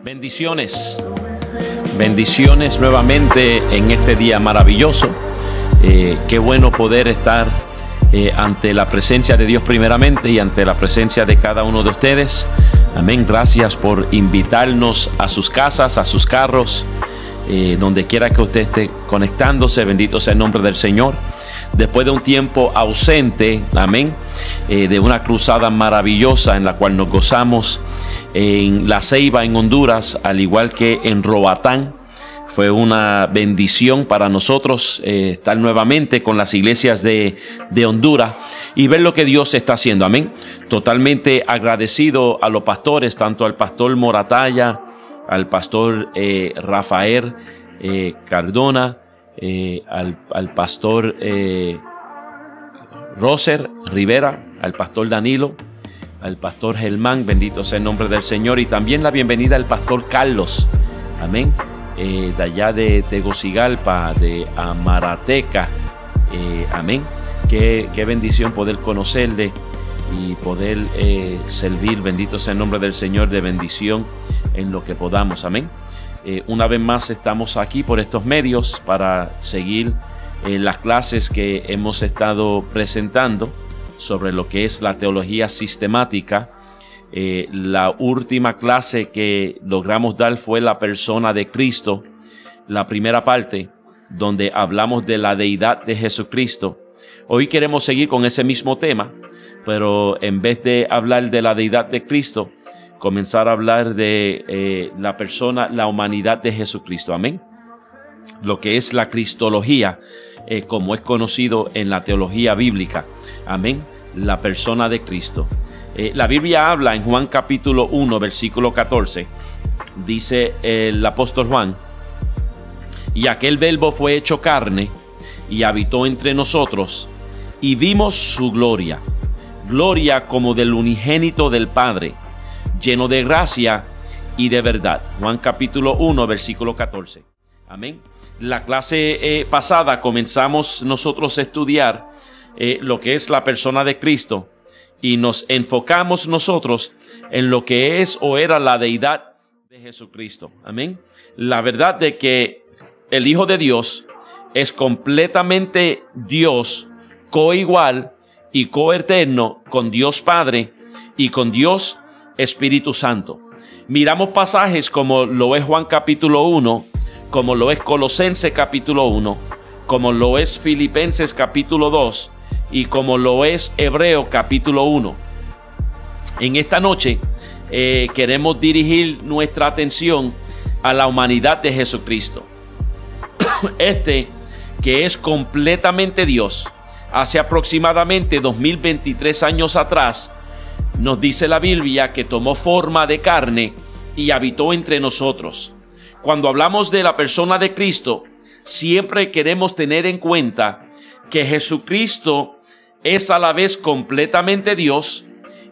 Bendiciones, bendiciones nuevamente en este día maravilloso. Qué bueno poder estar ante la presencia de Dios primeramente y ante la presencia de cada uno de ustedes. Amén. Gracias por invitarnos a sus casas, a sus carros, donde quiera que usted esté conectándose. Bendito sea el nombre del Señor. Después de un tiempo ausente, amén, de una cruzada maravillosa en la cual nos gozamos en La Ceiba, en Honduras, al igual que en Roatán. Fue una bendición para nosotros estar nuevamente con las iglesias de Honduras y ver lo que Dios está haciendo. Amén. Totalmente agradecido a los pastores, tanto al pastor Morataya, al pastor Rafael Cardona, al pastor Roser Rivera, al pastor Danilo, al pastor Germán, bendito sea el nombre del Señor, y también la bienvenida al pastor Carlos, amén, de allá de Tegucigalpa, de Amarateca, amén. Qué bendición poder conocerle y poder servir, bendito sea el nombre del Señor, de bendición en lo que podamos, amén. Una vez más estamos aquí por estos medios para seguir las clases que hemos estado presentando sobre lo que es la teología sistemática. La última clase que logramos dar fue la persona de Cristo, la primera parte, donde hablamos de la deidad de Jesucristo. Hoy queremos seguir con ese mismo tema, pero en vez de hablar de la deidad de Cristo, comenzar a hablar de la persona, la humanidad de Jesucristo. Amén. Lo que es la cristología, como es conocido en la teología bíblica. Amén. La persona de Cristo. La Biblia habla en Juan capítulo 1, versículo 14. Dice el apóstol Juan: y aquel verbo fue hecho carne y habitó entre nosotros, y vimos su gloria, gloria como del unigénito del Padre, lleno de gracia y de verdad. Juan capítulo 1, versículo 14. Amén. La clase pasada comenzamos nosotros a estudiar lo que es la persona de Cristo, y nos enfocamos nosotros en lo que es o era la deidad de Jesucristo. Amén. La verdad de que el Hijo de Dios es completamente Dios, coigual y coeterno con Dios Padre y con Dios Espíritu Santo. Miramos pasajes como lo es Juan capítulo 1, como lo es Colosenses capítulo 1, como lo es Filipenses capítulo 2 y como lo es Hebreo capítulo 1. En esta noche queremos dirigir nuestra atención a la humanidad de Jesucristo. Que es completamente Dios. Hace aproximadamente 2023 años atrás, nos dice la Biblia que tomó forma de carne y habitó entre nosotros. Cuando hablamos de la persona de Cristo, siempre queremos tener en cuenta que Jesucristo es a la vez completamente Dios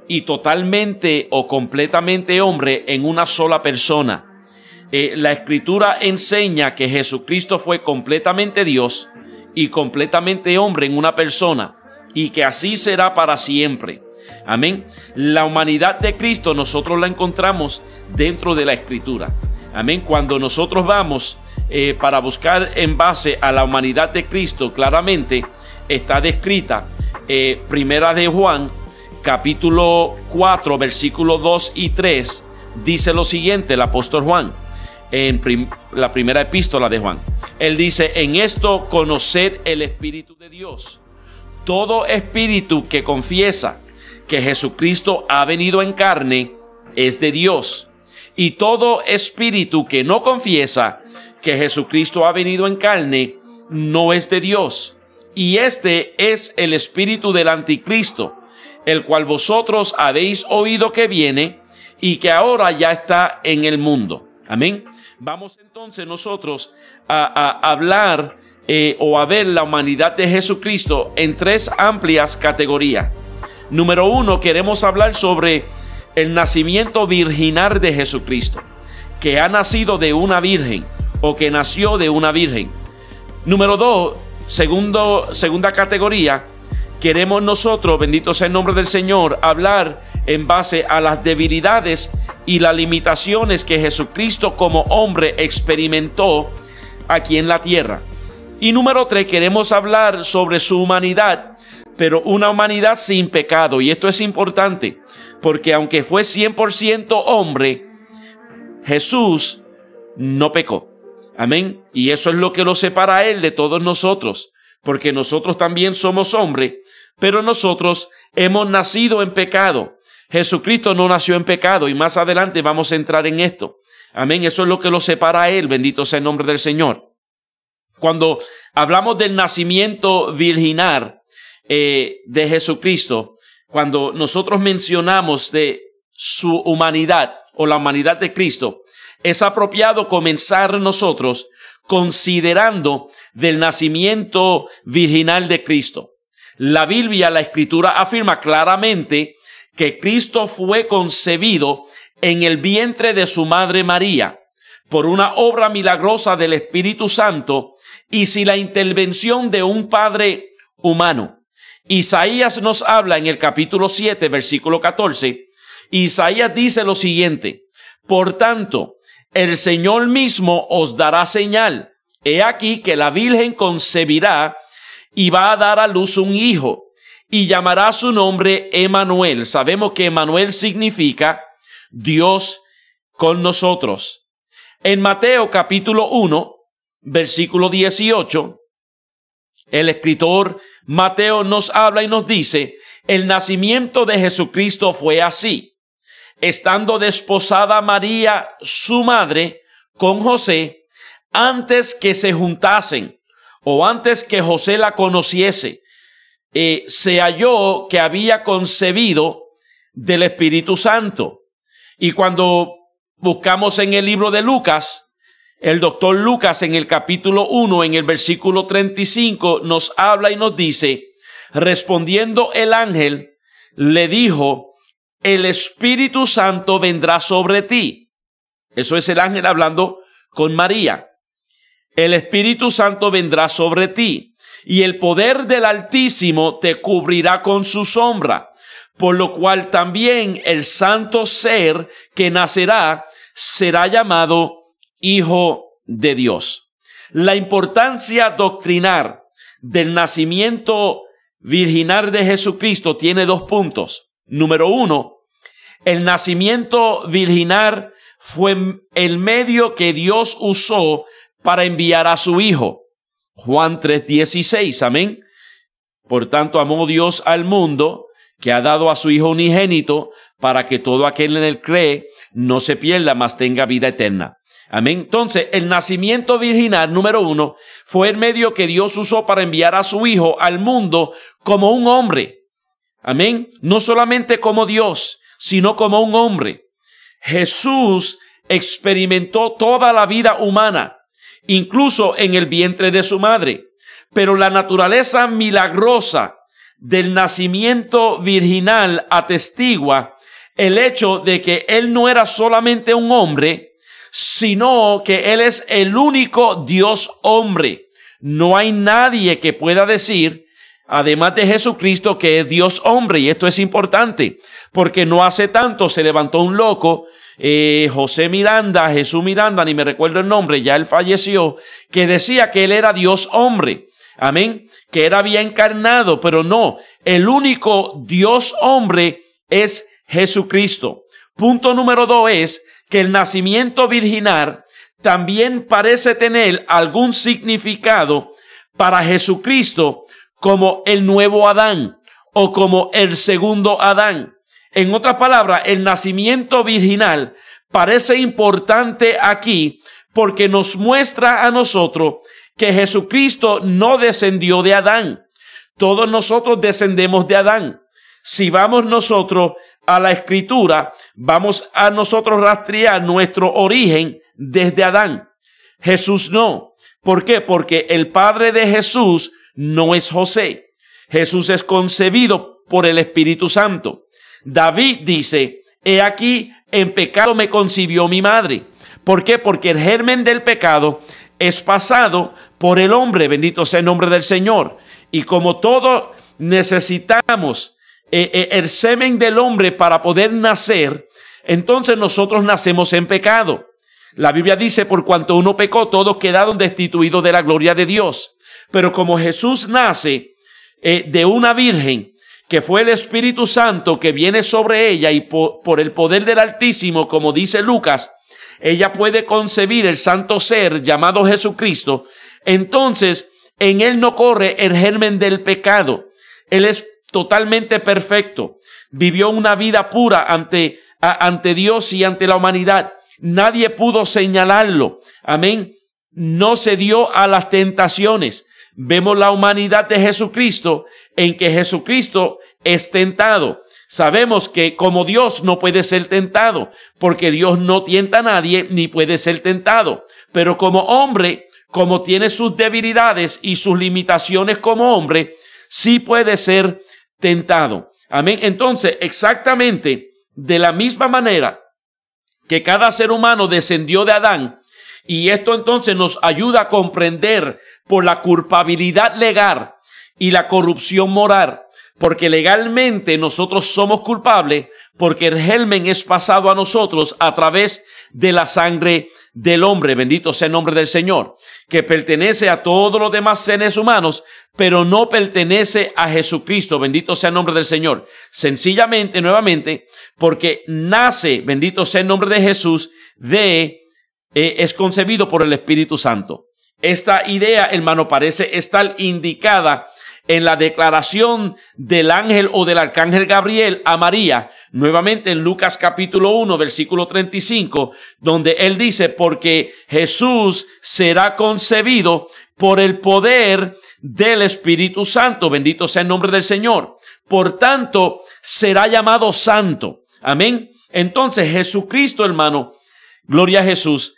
y totalmente o completamente hombre en una sola persona. La Escritura enseña que Jesucristo fue completamente Dios y completamente hombre en una persona, y que así será para siempre. Amén. La humanidad de Cristo nosotros la encontramos dentro de la Escritura. Amén. Cuando nosotros vamos para buscar en base a la humanidad de Cristo, claramente está descrita Primera de Juan, capítulo 4, versículos 2 y 3. Dice lo siguiente el apóstol Juan, en la primera epístola de Juan. Él dice: en esto conocer el Espíritu de Dios. Todo espíritu que confiesa que Jesucristo ha venido en carne es de Dios. Y todo espíritu que no confiesa que Jesucristo ha venido en carne no es de Dios. Y este es el espíritu del anticristo, el cual vosotros habéis oído que viene y que ahora ya está en el mundo. Amén. Vamos entonces nosotros a hablar o a ver la humanidad de Jesucristo en tres amplias categorías. Número uno, queremos hablar sobre el nacimiento virginal de Jesucristo, que ha nacido de una virgen o que nació de una virgen. Número dos, segunda categoría, queremos nosotros, bendito sea el nombre del Señor, hablar en base a las debilidades y las limitaciones que Jesucristo como hombre experimentó aquí en la tierra. Y número 3, queremos hablar sobre su humanidad, pero una humanidad sin pecado. Y esto es importante, porque aunque fue 100% hombre, Jesús no pecó. Amén. Y eso es lo que lo separa a él de todos nosotros, porque nosotros también somos hombres, pero nosotros hemos nacido en pecado. Jesucristo no nació en pecado, y más adelante vamos a entrar en esto. Amén. Eso es lo que lo separa a él. Bendito sea el nombre del Señor. Cuando hablamos del nacimiento virginal de Jesucristo, cuando nosotros mencionamos de su humanidad o la humanidad de Cristo, es apropiado comenzar nosotros considerando del nacimiento virginal de Cristo. La Biblia, la Escritura afirma claramente que Cristo fue concebido en el vientre de su madre María por una obra milagrosa del Espíritu Santo y sin la intervención de un padre humano. Isaías nos habla en el capítulo 7, versículo 14. Isaías dice lo siguiente: por tanto, el Señor mismo os dará señal. He aquí que la Virgen concebirá y va a dar a luz un hijo, y llamará su nombre Emmanuel. Sabemos que Emmanuel significa Dios con nosotros. En Mateo capítulo 1, versículo 18, el escritor Mateo nos habla y nos dice: el nacimiento de Jesucristo fue así. Estando desposada María, su madre, con José, antes que se juntasen, o antes que José la conociese, se halló que había concebido del Espíritu Santo. Y cuando buscamos en el libro de Lucas, el doctor Lucas en el capítulo 1, en el versículo 35, nos habla y nos dice: respondiendo el ángel, le dijo: el Espíritu Santo vendrá sobre ti. Eso es el ángel hablando con María. El Espíritu Santo vendrá sobre ti, y el poder del Altísimo te cubrirá con su sombra, por lo cual también el santo ser que nacerá será llamado Hijo de Dios. La importancia doctrinal del nacimiento virginal de Jesucristo tiene 2 puntos. Número 1, el nacimiento virginal fue el medio que Dios usó para enviar a su Hijo. Juan 3:16, amén. Por tanto, amó Dios al mundo, que ha dado a su Hijo unigénito, para que todo aquel en él cree no se pierda, mas tenga vida eterna. Amén. Entonces, el nacimiento virginal, número 1, fue el medio que Dios usó para enviar a su Hijo al mundo como un hombre. Amén. No solamente como Dios, sino como un hombre. Jesús experimentó toda la vida humana, incluso en el vientre de su madre. Pero la naturaleza milagrosa del nacimiento virginal atestigua el hecho de que Él no era solamente un hombre, sino que Él es el único Dios hombre. No hay nadie que pueda decir, además de Jesucristo, que es Dios hombre. Y esto es importante, porque no hace tanto se levantó un loco, Jesús Miranda, ni me recuerdo el nombre, ya él falleció, que decía que Él era Dios hombre. Amén. Que Él había encarnado, pero no. El único Dios hombre es Jesucristo. Punto número 2 es que el nacimiento virginal también parece tener algún significado para Jesucristo como el nuevo Adán o como el segundo Adán. En otras palabras, el nacimiento virginal parece importante aquí porque nos muestra a nosotros que Jesucristo no descendió de Adán. Todos nosotros descendemos de Adán. Si vamos nosotros a la Escritura, vamos a nosotros rastrear nuestro origen desde Adán. Jesús no. ¿Por qué? Porque el padre de Jesús no es José. Jesús es concebido por el Espíritu Santo. David dice: he aquí, en pecado me concibió mi madre. ¿Por qué? Porque el germen del pecado es pasado por el hombre. Bendito sea el nombre del Señor. Y como todos necesitamos el semen del hombre para poder nacer, entonces nosotros nacemos en pecado. La Biblia dice: por cuanto uno pecó, todos quedaron destituidos de la gloria de Dios. Pero como Jesús nace de una virgen, que fue el Espíritu Santo que viene sobre ella, y por el poder del Altísimo, como dice Lucas, ella puede concebir el santo ser llamado Jesucristo. Entonces, en Él no corre el germen del pecado. Él es totalmente perfecto. Vivió una vida pura ante Dios y ante la humanidad. Nadie pudo señalarlo. Amén. No se dio a las tentaciones. Vemos la humanidad de Jesucristo, en que Jesucristo es tentado. Sabemos que como Dios no puede ser tentado, porque Dios no tienta a nadie ni puede ser tentado. Pero como hombre, como tiene sus debilidades y sus limitaciones como hombre, sí puede ser tentado. Amén. Entonces, exactamente de la misma manera que cada ser humano descendió de Adán, y esto entonces nos ayuda a comprender por la culpabilidad legal y la corrupción moral, porque legalmente nosotros somos culpables, porque el germen es pasado a nosotros a través de la sangre del hombre, bendito sea el nombre del Señor, que pertenece a todos los demás seres humanos, pero no pertenece a Jesucristo, bendito sea el nombre del Señor. Sencillamente, nuevamente, porque nace, bendito sea el nombre de Jesús, es concebido por el Espíritu Santo. Esta idea, hermano, parece estar indicada en la declaración del ángel o del arcángel Gabriel a María, nuevamente en Lucas capítulo 1, versículo 35, donde él dice, porque Jesús será concebido por el poder del Espíritu Santo, bendito sea el nombre del Señor. Por tanto, será llamado santo. Amén. Entonces, Jesucristo, hermano, gloria a Jesús,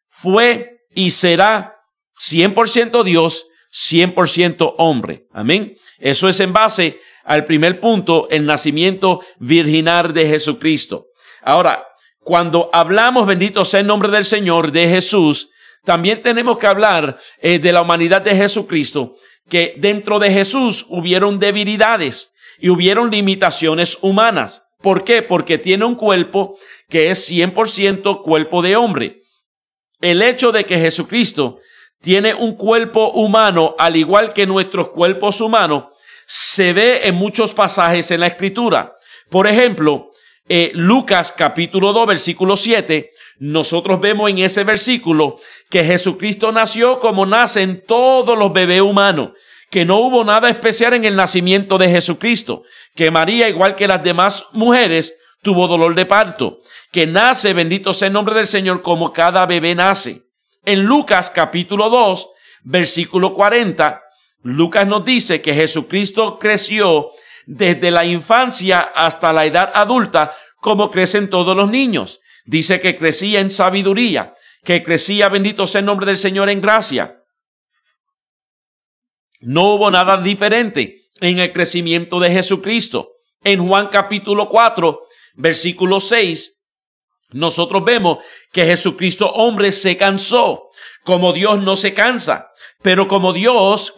fue y será 100% Dios, 100% hombre. Amén. Eso es en base al primer punto, el nacimiento virginal de Jesucristo. Ahora, cuando hablamos, bendito sea el nombre del Señor, de Jesús, también tenemos que hablar de la humanidad de Jesucristo, que dentro de Jesús hubieron debilidades y hubieron limitaciones humanas. ¿Por qué? Porque tiene un cuerpo que es 100% cuerpo de hombre. El hecho de que Jesucristo tiene un cuerpo humano, al igual que nuestros cuerpos humanos, se ve en muchos pasajes en la Escritura. Por ejemplo, Lucas capítulo 2, versículo 7, nosotros vemos en ese versículo que Jesucristo nació como nacen todos los bebés humanos, que no hubo nada especial en el nacimiento de Jesucristo, que María, igual que las demás mujeres, tuvo dolor de parto, que nace, bendito sea el nombre del Señor, como cada bebé nace. En Lucas capítulo 2, versículo 40, Lucas nos dice que Jesucristo creció desde la infancia hasta la edad adulta, como crecen todos los niños. Dice que crecía en sabiduría, que crecía, bendito sea el nombre del Señor, en gracia. No hubo nada diferente en el crecimiento de Jesucristo. En Juan capítulo 4, versículo 6, nosotros vemos que Jesucristo hombre se cansó, como Dios no se cansa, pero como Dios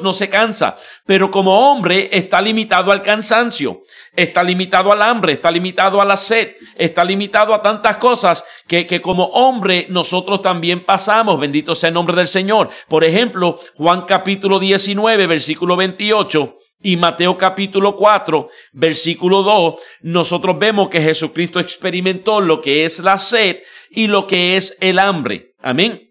no se cansa, pero como hombre está limitado al cansancio, está limitado al hambre, está limitado a la sed, está limitado a tantas cosas que como hombre nosotros también pasamos, bendito sea el nombre del Señor. Por ejemplo, Juan capítulo 19, versículo 28, y Mateo capítulo 4, versículo 2, nosotros vemos que Jesucristo experimentó lo que es la sed y lo que es el hambre. Amén.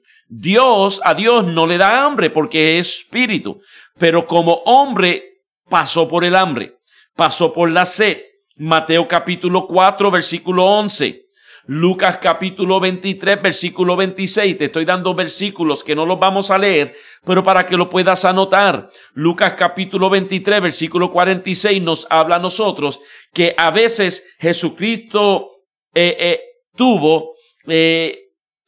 A Dios no le da hambre porque es espíritu, pero como hombre pasó por el hambre, pasó por la sed. Mateo capítulo 4, versículo 11. Lucas capítulo 23, versículo 26. Te estoy dando versículos que no los vamos a leer, pero para que lo puedas anotar. Lucas capítulo 23, versículo 46 nos habla a nosotros que a veces Jesucristo tuvo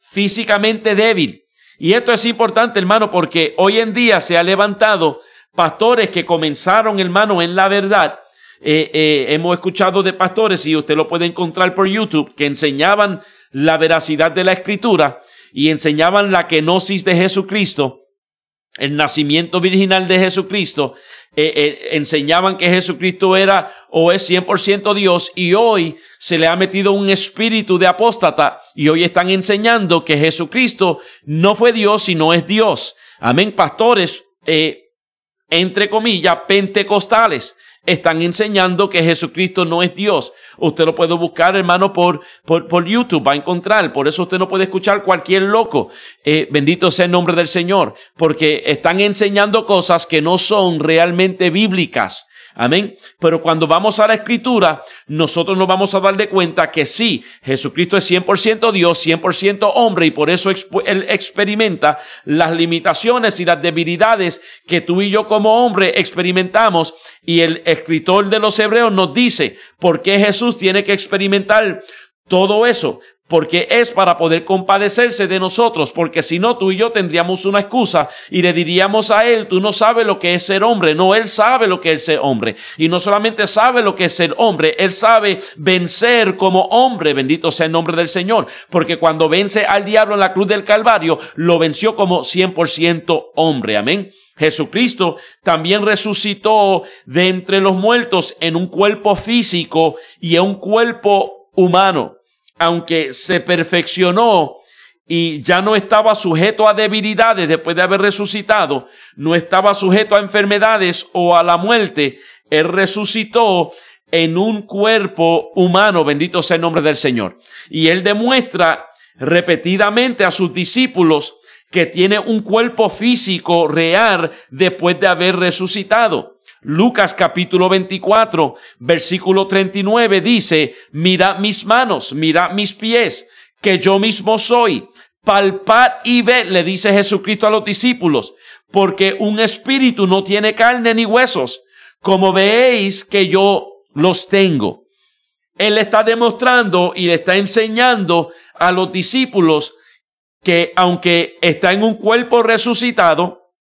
físicamente débil. Y esto es importante, hermano, porque hoy en día se ha levantado pastores que comenzaron, hermano, en la verdad. Hemos escuchado de pastores, y usted lo puede encontrar por YouTube, que enseñaban la veracidad de la Escritura y enseñaban la kenosis de Jesucristo, el nacimiento virginal de Jesucristo. Enseñaban que Jesucristo era o es 100% Dios, y hoy se le ha metido un espíritu de apóstata y hoy están enseñando que Jesucristo no fue Dios sino es Dios. Amén. Pastores, entre comillas, pentecostales, están enseñando que Jesucristo no es Dios. Usted lo puede buscar, hermano, por YouTube, va a encontrar. Por eso usted no puede escuchar cualquier loco. Bendito sea el nombre del Señor, porque están enseñando cosas que no son realmente bíblicas. Amén. Pero cuando vamos a la Escritura, nosotros nos vamos a dar de cuenta que sí, Jesucristo es 100% Dios, 100% hombre, y por eso Él experimenta las limitaciones y las debilidades que tú y yo como hombre experimentamos. Y el escritor de los Hebreos nos dice por qué Jesús tiene que experimentar todo eso, porque es para poder compadecerse de nosotros, porque si no, tú y yo tendríamos una excusa y le diríamos a él, tú no sabes lo que es ser hombre. No, él sabe lo que es ser hombre, y no solamente sabe lo que es ser hombre, él sabe vencer como hombre, bendito sea el nombre del Señor, porque cuando vence al diablo en la cruz del Calvario, lo venció como 100% hombre, amén. Jesucristo también resucitó de entre los muertos en un cuerpo físico y en un cuerpo humano. Aunque se perfeccionó y ya no estaba sujeto a debilidades después de haber resucitado, no estaba sujeto a enfermedades o a la muerte, él resucitó en un cuerpo humano, bendito sea el nombre del Señor. Y él demuestra repetidamente a sus discípulos que tiene un cuerpo físico real después de haber resucitado. Lucas capítulo 24, versículo 39 dice, mirad mis manos, mirad mis pies, que yo mismo soy. Palpad y ved, le dice Jesucristo a los discípulos, porque un espíritu no tiene carne ni huesos, como veéis que yo los tengo. Él le está demostrando y le está enseñando a los discípulos que aunque está en un cuerpo resucitado,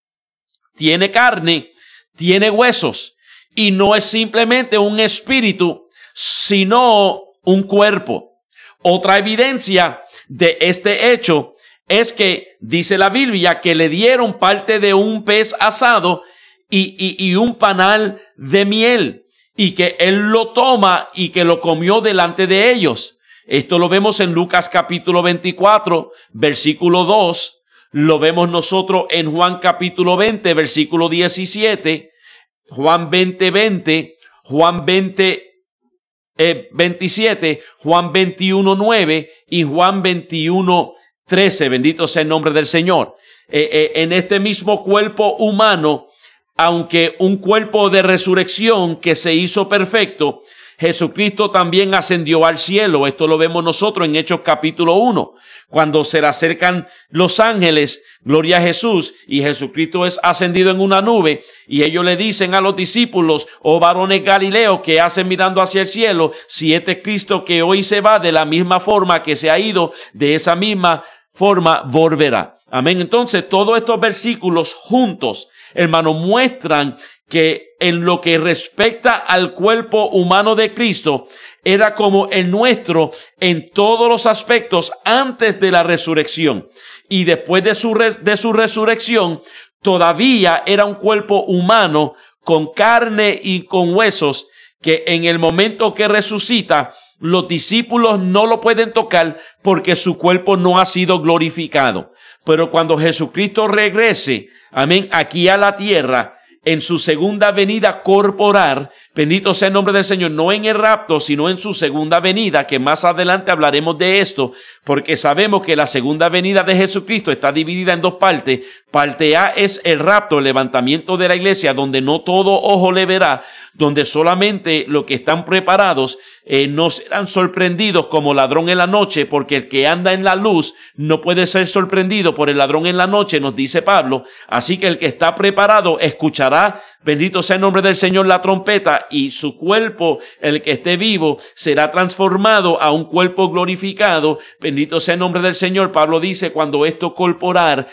tiene carne, tiene huesos, y no es simplemente un espíritu, sino un cuerpo. Otra evidencia de este hecho es que dice la Biblia que le dieron parte de un pez asado y un panal de miel, y que él lo toma y que lo comió delante de ellos. Esto lo vemos en Lucas capítulo 24, versículo 2. Lo vemos nosotros en Juan capítulo 20, versículo 17, Juan 20, 20, Juan 20, 27, Juan 21, 9 y Juan 21, 13. Bendito sea el nombre del Señor. En este mismo cuerpo humano, aunque un cuerpo de resurrección que se hizo perfecto, Jesucristo también ascendió al cielo. Esto lo vemos nosotros en Hechos capítulo 1. Cuando se le acercan los ángeles, gloria a Jesús, y Jesucristo es ascendido en una nube, y ellos le dicen a los discípulos, oh varones Galileos, ¿qué hacen mirando hacia el cielo? Si este es Cristo que hoy se va, de la misma forma que se ha ido, de esa misma forma volverá. Amén. Entonces, todos estos versículos juntos, hermano, muestran que en lo que respecta al cuerpo humano de Cristo, era como el nuestro en todos los aspectos antes de la resurrección. Y después de su resurrección, todavía era un cuerpo humano con carne y con huesos, que en el momento que resucita, los discípulos no lo pueden tocar porque su cuerpo no ha sido glorificado. Pero cuando Jesucristo regrese, amén, aquí a la tierra, en su segunda venida corporal, bendito sea el nombre del Señor, no en el rapto, sino en su segunda venida, que más adelante hablaremos de esto, porque sabemos que la segunda venida de Jesucristo está dividida en dos partes. Parte A es el rapto, el levantamiento de la iglesia, donde no todo ojo le verá, donde solamente los que están preparados no serán sorprendidos como ladrón en la noche, porque el que anda en la luz no puede ser sorprendido por el ladrón en la noche, nos dice Pablo. Así que el que está preparado escuchará, bendito sea el nombre del Señor, la trompeta, y su cuerpo, el que esté vivo, será transformado a un cuerpo glorificado. Bendito sea el nombre del Señor. Pablo dice, cuando esto corporal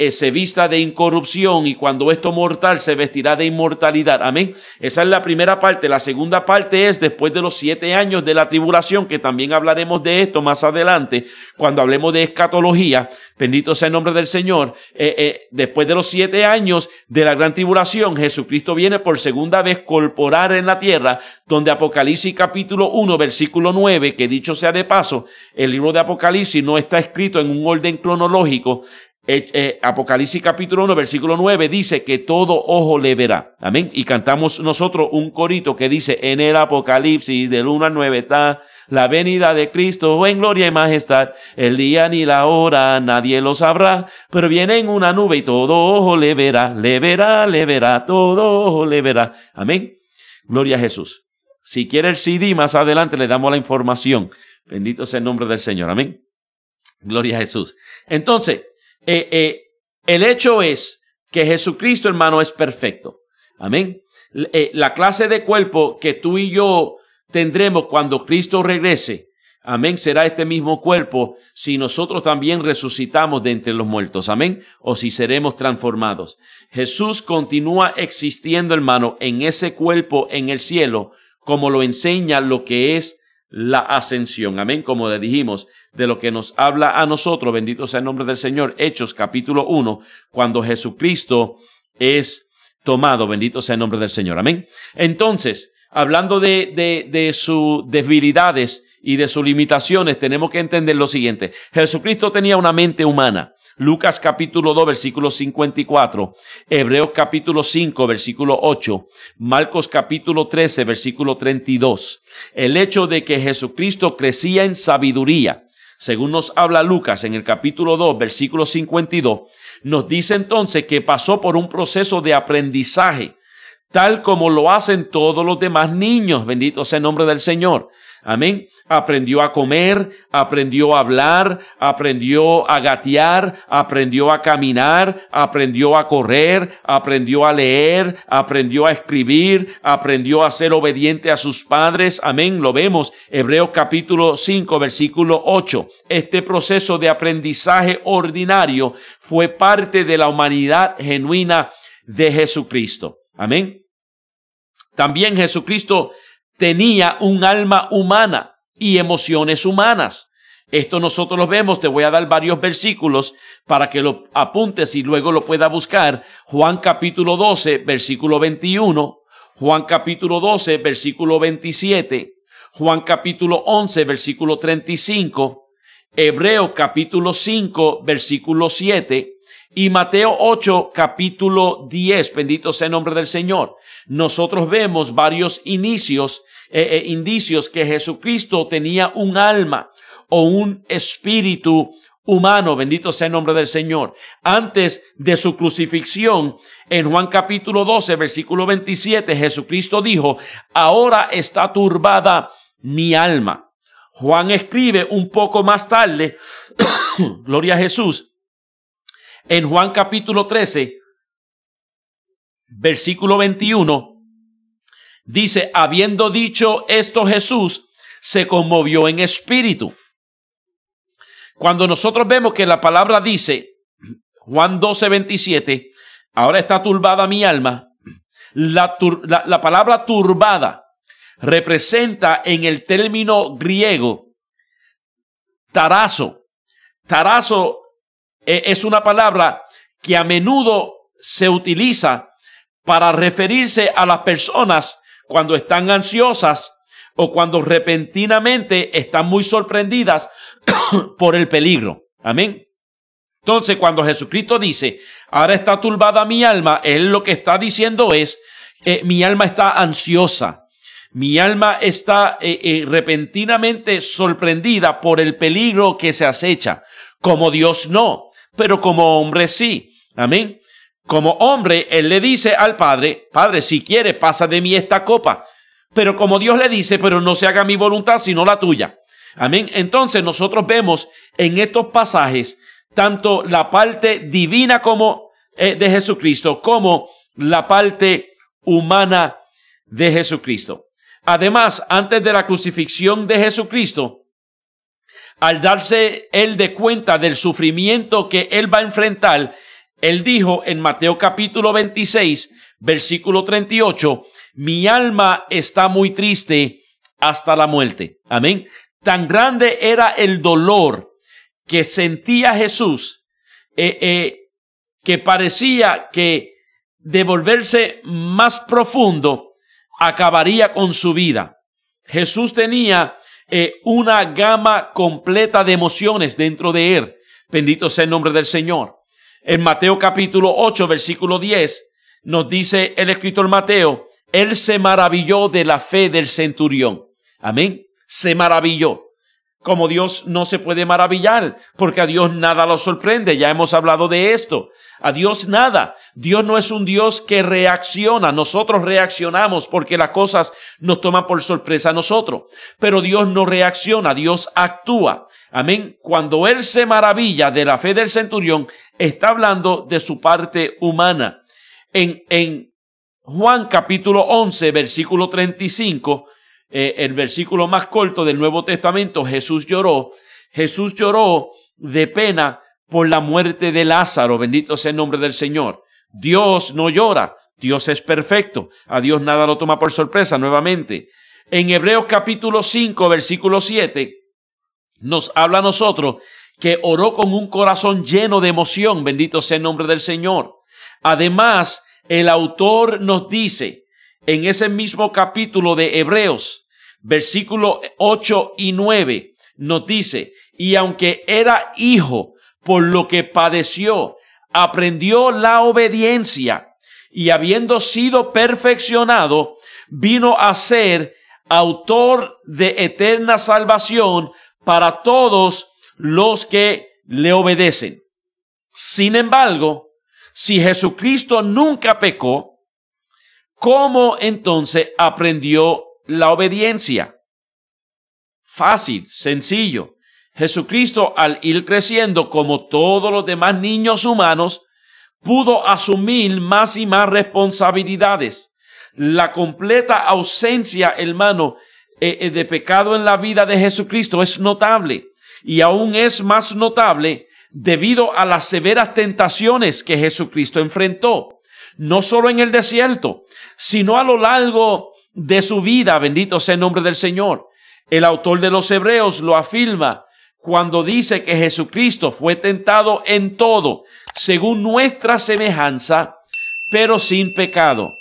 se vista de incorrupción, y cuando esto mortal se vestirá de inmortalidad. Amén. Esa es la primera parte. La segunda parte es después de los 7 años de la tribulación, que también hablaremos de esto más adelante, cuando hablemos de escatología. Bendito sea el nombre del Señor. Después de los 7 años de la gran tribulación, Jesucristo viene por segunda vez corporal en la tierra, donde Apocalipsis capítulo 1, versículo 9, que dicho sea de paso, el libro de Apocalipsis no está escrito en un orden cronológico. Apocalipsis capítulo 1, versículo 9 dice que todo ojo le verá. Amén. Y cantamos nosotros un corito que dice, en el Apocalipsis del 1 al 9 está la venida de Cristo en gloria y majestad. El día ni la hora nadie lo sabrá, pero viene en una nube y todo ojo le verá, todo ojo le verá. Amén. Gloria a Jesús. Si quiere el CD, más adelante le damos la información. Bendito sea el nombre del Señor. Amén. Gloria a Jesús. Entonces, el hecho es que Jesucristo, hermano, es perfecto. Amén. La clase de cuerpo que tú y yo tendremos cuando Cristo regrese, amén, será este mismo cuerpo si nosotros también resucitamos de entre los muertos, amén, o si seremos transformados. Jesús continúa existiendo, hermano, en ese cuerpo en el cielo, como lo enseña lo que es la ascensión, amén, como le dijimos, de lo que nos habla a nosotros, bendito sea el nombre del Señor, Hechos capítulo 1, cuando Jesucristo es tomado, bendito sea el nombre del Señor, amén. Entonces, hablando de sus debilidades y de sus limitaciones, tenemos que entender lo siguiente. Jesucristo tenía una mente humana. Lucas capítulo 2, versículo 54, Hebreos capítulo 5, versículo 8, Marcos capítulo 13, versículo 32. El hecho de que Jesucristo crecía en sabiduría, según nos habla Lucas en el capítulo 2, versículo 52, nos dice entonces que pasó por un proceso de aprendizaje, tal como lo hacen todos los demás niños, bendito sea el nombre del Señor. Amén. Aprendió a comer, aprendió a hablar, aprendió a gatear, aprendió a caminar, aprendió a correr, aprendió a leer, aprendió a escribir, aprendió a ser obediente a sus padres. Amén. Lo vemos. Hebreos capítulo 5, versículo 8. Este proceso de aprendizaje ordinario fue parte de la humanidad genuina de Jesucristo. Amén. También Jesucristo tenía un alma humana y emociones humanas. Esto nosotros lo vemos. Te voy a dar varios versículos para que lo apuntes y luego lo puedas buscar. Juan capítulo 12, versículo 21. Juan capítulo 12, versículo 27. Juan capítulo 11, versículo 35. Hebreos capítulo 5, versículo 7. Y Mateo 8, capítulo 10, bendito sea el nombre del Señor. Nosotros vemos varios indicios que Jesucristo tenía un alma o un espíritu humano, bendito sea el nombre del Señor. Antes de su crucifixión, en Juan capítulo 12, versículo 27, Jesucristo dijo, ahora está turbada mi alma. Juan escribe un poco más tarde, gloria a Jesús, en Juan capítulo 13, versículo 21, dice, habiendo dicho esto Jesús, se conmovió en espíritu. Cuando nosotros vemos que la palabra dice, Juan 12, 27, ahora está turbada mi alma, la palabra turbada representa en el término griego tarazo. Tarazo es una palabra que a menudo se utiliza para referirse a las personas cuando están ansiosas o cuando repentinamente están muy sorprendidas por el peligro. Amén. Entonces, cuando Jesucristo dice, ahora está turbada mi alma, Él lo que está diciendo es, mi alma está ansiosa. Mi alma está repentinamente sorprendida por el peligro que se acecha. Como Dios no, pero como hombre sí. Amén. Como hombre, Él le dice al Padre, Padre, si quieres, pasa de mí esta copa. Pero como Dios le dice, pero no se haga mi voluntad, sino la tuya. Amén. Entonces nosotros vemos en estos pasajes tanto la parte divina como de Jesucristo, como la parte humana de Jesucristo. Además, antes de la crucifixión de Jesucristo, al darse Él de cuenta del sufrimiento que Él va a enfrentar, Él dijo en Mateo capítulo 26, versículo 38, mi alma está muy triste hasta la muerte. Amén. Tan grande era el dolor que sentía Jesús, que parecía que de volverse más profundo acabaría con su vida. Jesús tenía una gama completa de emociones dentro de Él. Bendito sea el nombre del Señor. En Mateo capítulo 8, versículo 10, nos dice el escritor Mateo, Él se maravilló de la fe del centurión. Amén. Se maravilló. Como Dios no se puede maravillar, porque a Dios nada lo sorprende. Ya hemos hablado de esto. A Dios nada. Dios no es un Dios que reacciona. Nosotros reaccionamos porque las cosas nos toman por sorpresa a nosotros. Pero Dios no reacciona, Dios actúa. Amén. Cuando Él se maravilla de la fe del centurión, está hablando de su parte humana. En Juan capítulo 11, versículo 35, el versículo más corto del Nuevo Testamento, Jesús lloró. Jesús lloró de pena por la muerte de Lázaro. Bendito sea el nombre del Señor. Dios no llora. Dios es perfecto. A Dios nada lo toma por sorpresa. Nuevamente, en Hebreos capítulo 5, versículo 7, nos habla a nosotros que oró con un corazón lleno de emoción. Bendito sea el nombre del Señor. Además, el autor nos dice en ese mismo capítulo de Hebreos, versículo 8 y 9, nos dice, y aunque era hijo, por lo que padeció, aprendió la obediencia, y habiendo sido perfeccionado, vino a ser autor de eterna salvación para todos los que le obedecen. Sin embargo, si Jesucristo nunca pecó, ¿cómo entonces aprendió la obediencia? Fácil, sencillo. Jesucristo, al ir creciendo como todos los demás niños humanos, pudo asumir más y más responsabilidades. La completa ausencia, hermano, de pecado en la vida de Jesucristo es notable, y aún es más notable debido a las severas tentaciones que Jesucristo enfrentó, no solo en el desierto, sino a lo largo de su vida. Bendito sea el nombre del Señor. El autor de los Hebreos lo afirma cuando dice que Jesucristo fue tentado en todo, según nuestra semejanza, pero sin pecado.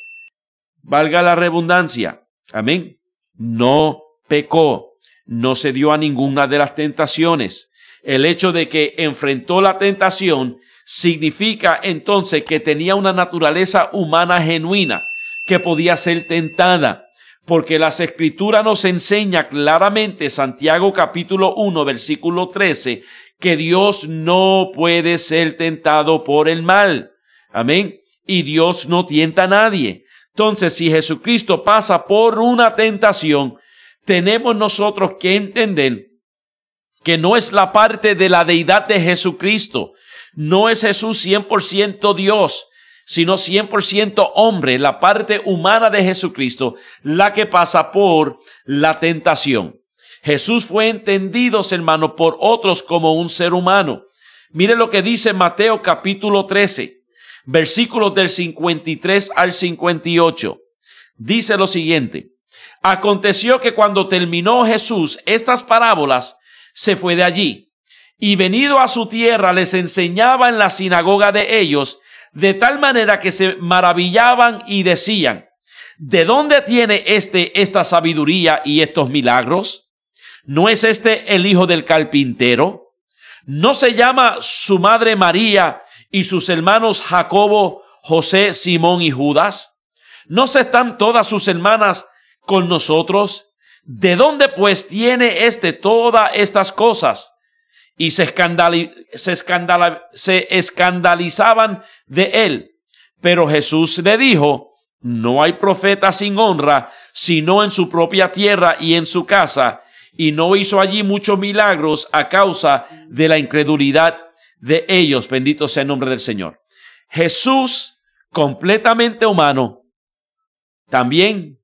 Valga la redundancia. Amén. No pecó, no se dio a ninguna de las tentaciones. El hecho de que enfrentó la tentación significa entonces que tenía una naturaleza humana genuina, que podía ser tentada, porque las Escrituras nos enseña claramente, Santiago capítulo 1, versículo 13, que Dios no puede ser tentado por el mal. Amén. Y Dios no tienta a nadie. Entonces, si Jesucristo pasa por una tentación, tenemos nosotros que entender que no es la parte de la deidad de Jesucristo. No es Jesús 100% Dios, sino 100% hombre, la parte humana de Jesucristo, la que pasa por la tentación. Jesús fue entendido, hermano, por otros como un ser humano. Mire lo que dice Mateo capítulo 13, versículos del 53 al 58. Dice lo siguiente: aconteció que cuando terminó Jesús estas parábolas, se fue de allí, y venido a su tierra les enseñaba en la sinagoga de ellos, de tal manera que se maravillaban y decían: ¿de dónde tiene esta sabiduría y estos milagros? ¿No es este el hijo del carpintero? ¿No se llama su madre María y sus hermanos Jacobo, José, Simón y Judas? ¿No se están todas sus hermanas con nosotros? ¿De dónde pues tiene todas estas cosas? Y se escandalizaban de él. Pero Jesús le dijo: no hay profeta sin honra, sino en su propia tierra y en su casa. Y no hizo allí muchos milagros a causa de la incredulidad de ellos. Bendito sea el nombre del Señor. Jesús, completamente humano, también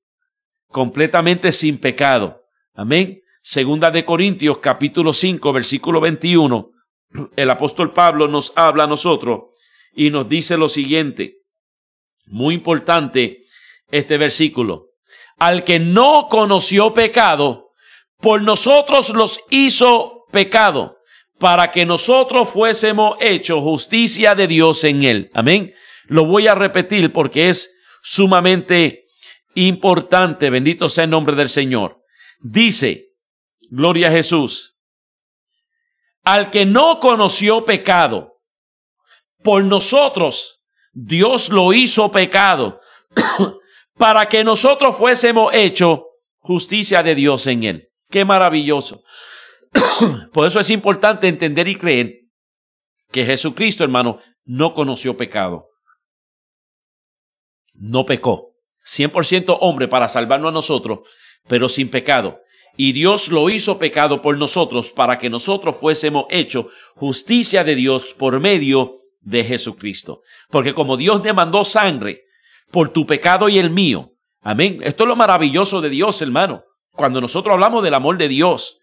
completamente sin pecado. Amén. Segunda de Corintios capítulo 5 versículo 21. El apóstol Pablo nos habla a nosotros y nos dice lo siguiente. Muy importante este versículo. Al que no conoció pecado, por nosotros los hizo pecado, para que nosotros fuésemos hechos justicia de Dios en él. Amén. Lo voy a repetir porque es sumamente importante. Bendito sea el nombre del Señor. Dice, gloria a Jesús, al que no conoció pecado, por nosotros Dios lo hizo pecado, para que nosotros fuésemos hechos justicia de Dios en él. Qué maravilloso. Por eso es importante entender y creer que Jesucristo, hermano, no conoció pecado. No pecó. 100% hombre para salvarnos a nosotros, pero sin pecado. Y Dios lo hizo pecado por nosotros para que nosotros fuésemos hechos justicia de Dios por medio de Jesucristo. Porque como Dios demandó sangre por tu pecado y el mío. Amén. Esto es lo maravilloso de Dios, hermano. Cuando nosotros hablamos del amor de Dios,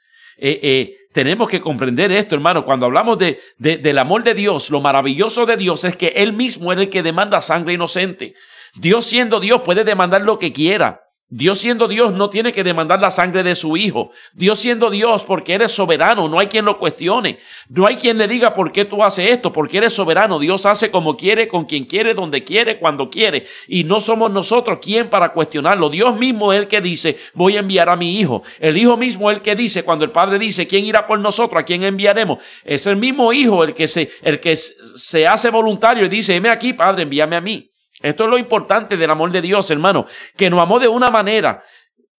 tenemos que comprender esto, hermano. Cuando hablamos del amor de Dios, lo maravilloso de Dios es que Él mismo es el que demanda sangre inocente. Dios, siendo Dios, puede demandar lo que quiera. Dios, siendo Dios, no tiene que demandar la sangre de su Hijo. Dios, siendo Dios, porque eres soberano, no hay quien lo cuestione. No hay quien le diga por qué tú haces esto, porque eres soberano. Dios hace como quiere, con quien quiere, donde quiere, cuando quiere. Y no somos nosotros quien para cuestionarlo. Dios mismo es el que dice, voy a enviar a mi Hijo. El Hijo mismo es el que dice, cuando el Padre dice, ¿quién irá por nosotros? ¿A quién enviaremos? Es el mismo Hijo el que se hace voluntario y dice, heme aquí, Padre, envíame a mí. Esto es lo importante del amor de Dios, hermano, que nos amó de una manera.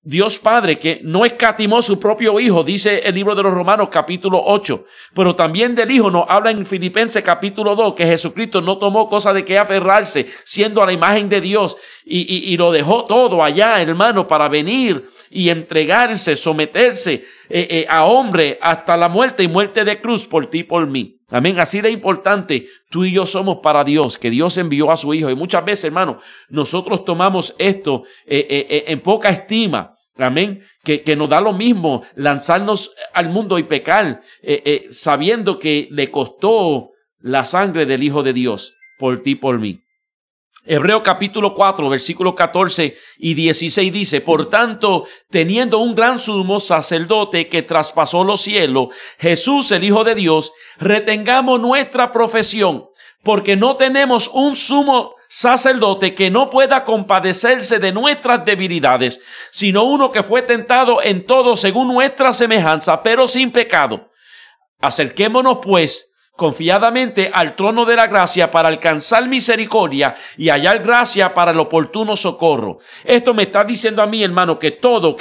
Dios Padre que no escatimó su propio Hijo, dice el libro de los Romanos capítulo 8, pero también del Hijo nos habla en Filipenses capítulo 2, que Jesucristo no tomó cosa de que aferrarse, siendo a la imagen de Dios, y lo dejó todo allá, hermano, para venir y entregarse, someterse a hombre hasta la muerte y muerte de cruz por ti y por mí. Amén. Así de importante tú y yo somos para Dios, que Dios envió a su Hijo. Y muchas veces, hermano, nosotros tomamos esto en poca estima. Amén. Que nos da lo mismo lanzarnos al mundo y pecar, sabiendo que le costó la sangre del Hijo de Dios por ti y por mí. Hebreos capítulo 4, versículos 14 y 16 dice, por tanto, teniendo un gran sumo sacerdote que traspasó los cielos, Jesús, el Hijo de Dios, retengamos nuestra profesión, porque no tenemos un sumo sacerdote que no pueda compadecerse de nuestras debilidades, sino uno que fue tentado en todo según nuestra semejanza, pero sin pecado. Acerquémonos, pues, confiadamente al trono de la gracia para alcanzar misericordia y hallar gracia para el oportuno socorro. Esto me está diciendo a mí, hermano, que todo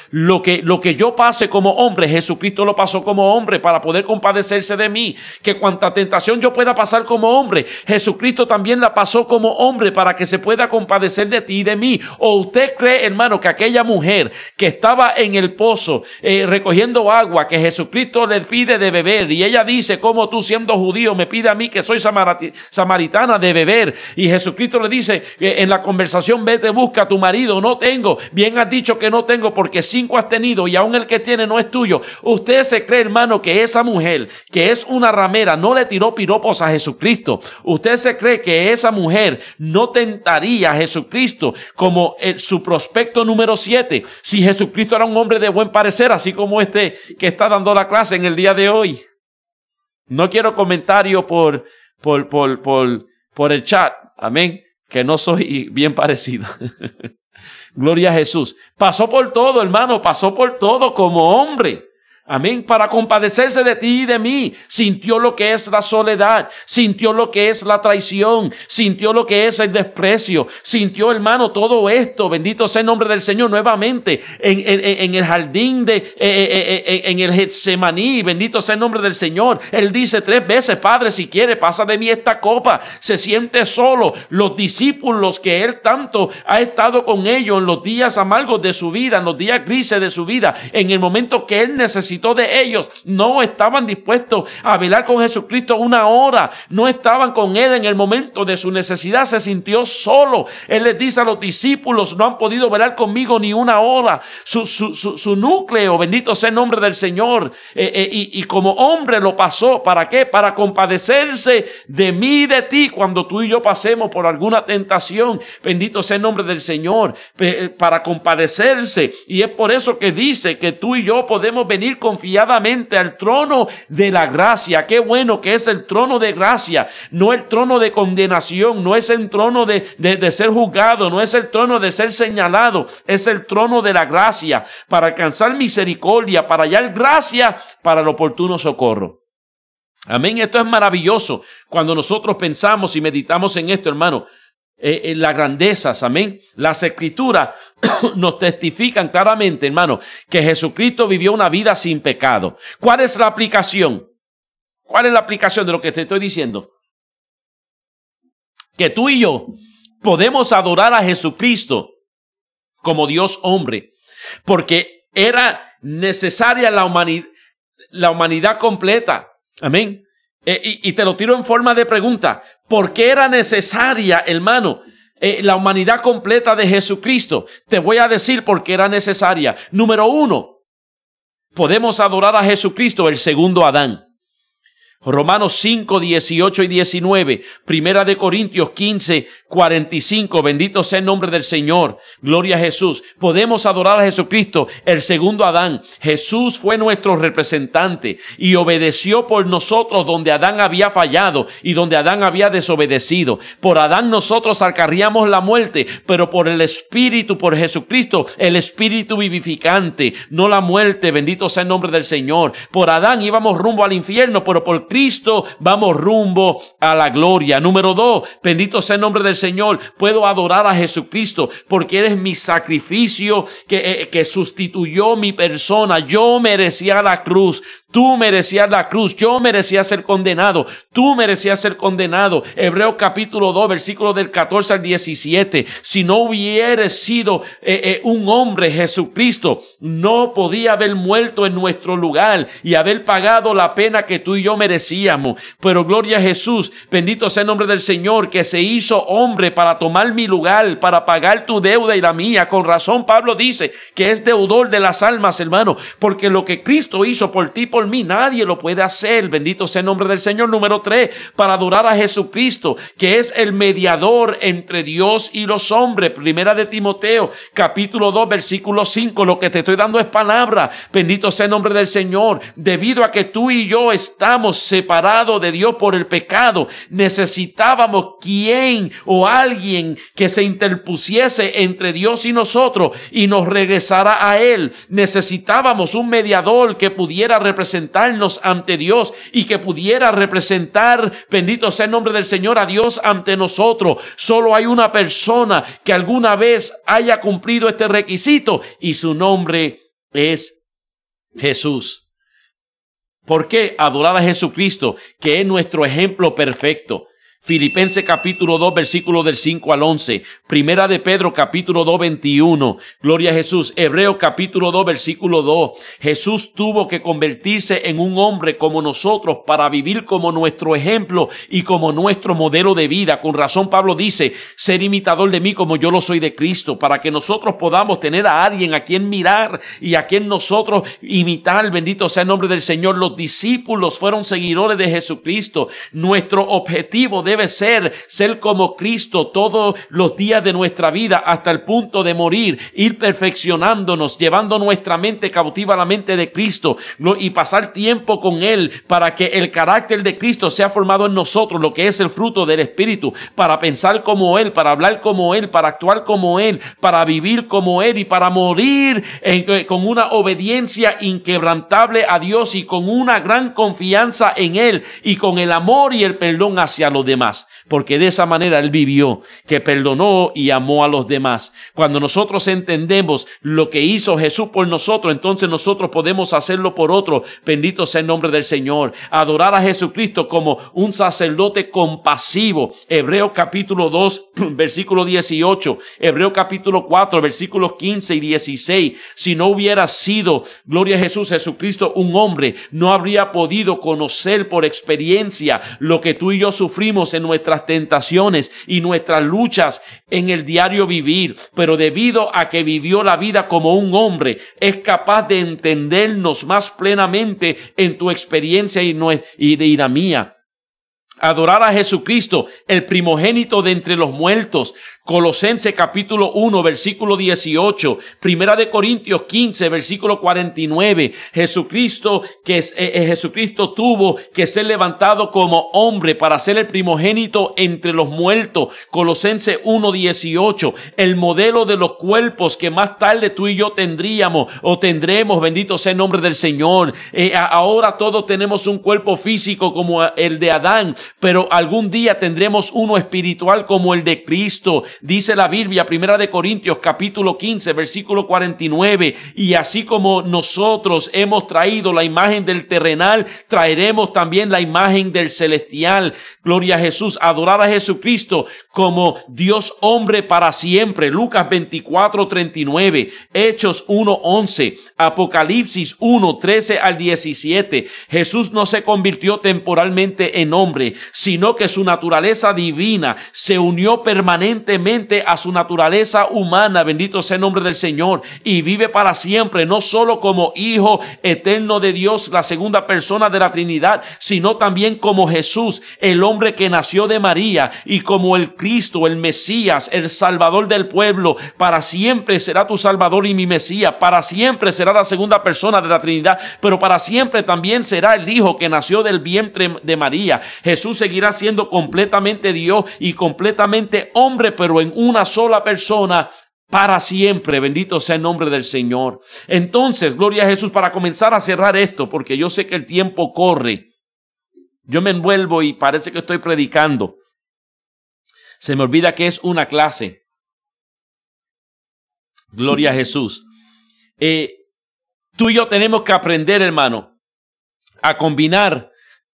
lo que yo pase como hombre, Jesucristo lo pasó como hombre para poder compadecerse de mí. Que cuanta tentación yo pueda pasar como hombre, Jesucristo también la pasó como hombre para que se pueda compadecer de ti y de mí. ¿O usted cree, hermano, que aquella mujer que estaba en el pozo recogiendo agua, que Jesucristo le pide de beber y ella dice, como tú siendo judío me pide a mí que soy samaritana de beber, y Jesucristo le dice en la conversación, vete, busca a tu marido? No tengo. Bien has dicho que no tengo, porque 5 has tenido y aún el que tiene no es tuyo. Usted se cree, hermano, que esa mujer, que es una ramera, no le tiró piropos a Jesucristo. Usted se cree que esa mujer no tentaría a Jesucristo como su prospecto número 7, si Jesucristo era un hombre de buen parecer, así como este que está dando la clase en el día de hoy. No quiero comentario por el chat, amén, que no soy bien parecido. Gloria a Jesús. Pasó por todo, hermano, pasó por todo como hombre. Amén, para compadecerse de ti y de mí. Sintió lo que es la soledad, sintió lo que es la traición, sintió lo que es el desprecio, sintió, hermano, todo esto. Bendito sea el nombre del Señor. Nuevamente en el jardín en el Getsemaní, bendito sea el nombre del Señor. Él dice 3 veces, Padre, si quiere, pasa de mí esta copa. Se siente solo. Los discípulos que él tanto ha estado con ellos en los días amargos de su vida, en los días grises de su vida, en el momento que él necesitó de ellos, no estaban dispuestos a velar con Jesucristo 1 hora, no estaban con él en el momento de su necesidad, se sintió solo. Él les dice a los discípulos, no han podido velar conmigo ni 1 hora. Su núcleo, bendito sea el nombre del Señor, y como hombre lo pasó. ¿Para qué? Para compadecerse de mí y de ti cuando tú y yo pasemos por alguna tentación. Bendito sea el nombre del Señor, para compadecerse. Y es por eso que dice que tú y yo podemos venir confiadamente al trono de la gracia. Qué bueno que es el trono de gracia, no el trono de condenación, no es el trono de ser juzgado, no es el trono de ser señalado, es el trono de la gracia, para alcanzar misericordia, para hallar gracia para el oportuno socorro. Amén. Esto es maravilloso cuando nosotros pensamos y meditamos en esto, hermano. En las grandezas, amén. Las escrituras nos testifican claramente, hermano, que Jesucristo vivió una vida sin pecado. ¿Cuál es la aplicación? ¿Cuál es la aplicación de lo que te estoy diciendo? Que tú y yo podemos adorar a Jesucristo como Dios hombre, porque era necesaria la humanidad completa. Amén. Y te lo tiro en forma de pregunta. ¿Por qué era necesaria, hermano, la humanidad completa de Jesucristo. Te voy a decir por qué era necesaria. Número 1, podemos adorar a Jesucristo, el segundo Adán. Romanos 5, 18 y 19, Primera de Corintios 15, 45, bendito sea el nombre del Señor, gloria a Jesús. Podemos adorar a Jesucristo, el segundo Adán. Jesús fue nuestro representante y obedeció por nosotros donde Adán había fallado y donde Adán había desobedecido. Por Adán nosotros acarreamos la muerte, pero por el Espíritu, por Jesucristo, el Espíritu vivificante, no la muerte, bendito sea el nombre del Señor. Por Adán íbamos rumbo al infierno, pero por Cristo vamos rumbo a la gloria. Número 2, bendito sea el nombre del Señor. Puedo adorar a Jesucristo porque eres mi sacrificio que sustituyó mi persona. Yo merecía la cruz. Tú merecías la cruz. Yo merecía ser condenado. Tú merecías ser condenado. Hebreos capítulo 2, versículo del 14 al 17. Si no hubiera sido un hombre, Jesucristo no podía haber muerto en nuestro lugar y haber pagado la pena que tú y yo merecíamos. Pero gloria a Jesús, bendito sea el nombre del Señor, que se hizo hombre para tomar mi lugar, para pagar tu deuda y la mía. Con razón Pablo dice que es deudor de las almas, hermano, porque lo que Cristo hizo por ti, por mí, nadie lo puede hacer. Bendito sea el nombre del Señor. Número 3, para adorar a Jesucristo, que es el mediador entre Dios y los hombres. Primera de Timoteo, capítulo 2, versículo 5. Lo que te estoy dando es palabra. Bendito sea el nombre del Señor. Debido a que tú y yo estamos separados de Dios por el pecado, necesitábamos quien o alguien que se interpusiese entre Dios y nosotros y nos regresara a Él. Necesitábamos un mediador que pudiera representarnos ante Dios y que pudiera representar, bendito sea el nombre del Señor, a Dios ante nosotros. Solo hay una persona que alguna vez haya cumplido este requisito y su nombre es Jesús. ¿Por qué adorar a Jesucristo, que es nuestro ejemplo perfecto? Filipenses capítulo 2, versículo del 5 al 11. Primera de Pedro capítulo 2, 21. Gloria a Jesús. Hebreos capítulo 2, versículo 2. Jesús tuvo que convertirse en un hombre como nosotros para vivir como nuestro ejemplo y como nuestro modelo de vida. Con razón Pablo dice, ser imitador de mí como yo lo soy de Cristo, para que nosotros podamos tener a alguien a quien mirar y a quien nosotros imitar. Bendito sea el nombre del Señor. Los discípulos fueron seguidores de Jesucristo. Nuestro objetivo debe ser como Cristo todos los días de nuestra vida hasta el punto de morir, ir perfeccionándonos, llevando nuestra mente cautiva a la mente de Cristo y pasar tiempo con Él para que el carácter de Cristo sea formado en nosotros, lo que es el fruto del Espíritu, para pensar como Él, para hablar como Él, para actuar como Él, para vivir como Él y para morir con una obediencia inquebrantable a Dios y con una gran confianza en Él y con el amor y el perdón hacia los demás. Porque de esa manera Él vivió, que perdonó y amó a los demás. Cuando nosotros entendemos lo que hizo Jesús por nosotros, entonces nosotros podemos hacerlo por otros. Bendito sea el nombre del Señor. Adorar a Jesucristo como un sacerdote compasivo. Hebreos capítulo 2, versículo 18. Hebreos capítulo 4, versículos 15 y 16. Si no hubiera sido, gloria a Jesús, Jesucristo, un hombre, no habría podido conocer por experiencia lo que tú y yo sufrimos en nuestras tentaciones y nuestras luchas en el diario vivir, pero debido a que vivió la vida como un hombre, es capaz de entendernos más plenamente en tu experiencia y la mía. Adorar a Jesucristo, el primogénito de entre los muertos. Colosenses capítulo 1, versículo 18. Primera de Corintios 15, versículo 49. Jesucristo tuvo que ser levantado como hombre para ser el primogénito entre los muertos. Colosenses 1, 18. El modelo de los cuerpos que más tarde tú y yo tendríamos o tendremos. Bendito sea el nombre del Señor. Ahora todos tenemos un cuerpo físico como el de Adán, pero algún día tendremos uno espiritual como el de Cristo. Dice la Biblia, Primera de Corintios capítulo 15, versículo 49, y así como nosotros hemos traído la imagen del terrenal, traeremos también la imagen del celestial. Gloria a Jesús. Adorar a Jesucristo como Dios hombre para siempre. Lucas 24, 39, Hechos 1, 11, Apocalipsis 1, 13 al 17. Jesús no se convirtió temporalmente en hombre, sino que su naturaleza divina se unió permanentemente a su naturaleza humana, bendito sea el nombre del Señor, y vive para siempre, no solo como Hijo eterno de Dios, la segunda persona de la Trinidad, sino también como Jesús, el hombre que nació de María, y como el Cristo, el Mesías, el Salvador del pueblo. Para siempre será tu Salvador y mi Mesías, para siempre será la segunda persona de la Trinidad, pero para siempre también será el Hijo que nació del vientre de María. Jesús seguirá siendo completamente Dios y completamente hombre, pero en una sola persona para siempre. Bendito sea el nombre del Señor. Entonces, gloria a Jesús, para comenzar a cerrar esto, porque yo sé que el tiempo corre. Yo me envuelvo y parece que estoy predicando. Se me olvida que es una clase. Gloria a Jesús. Tú y yo tenemos que aprender, hermano, a combinar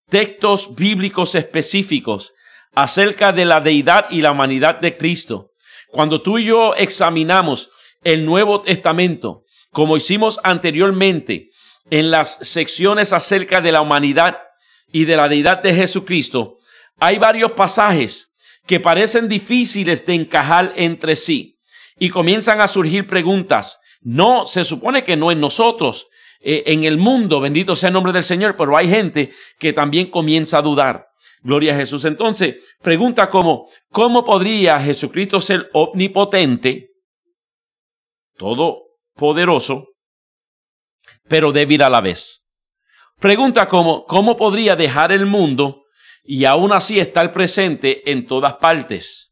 textos bíblicos específicos acerca de la deidad y la humanidad de Cristo. Cuando tú y yo examinamos el Nuevo Testamento, como hicimos anteriormente en las secciones acerca de la humanidad y de la deidad de Jesucristo, hay varios pasajes que parecen difíciles de encajar entre sí y comienzan a surgir preguntas. No, se supone que no en nosotros, en el mundo, bendito sea el nombre del Señor, pero hay gente que también comienza a dudar. Gloria a Jesús. Entonces, pregunta como, ¿cómo podría Jesucristo ser omnipotente, todopoderoso, pero débil a la vez? Pregunta como, ¿cómo podría dejar el mundo y aún así estar presente en todas partes?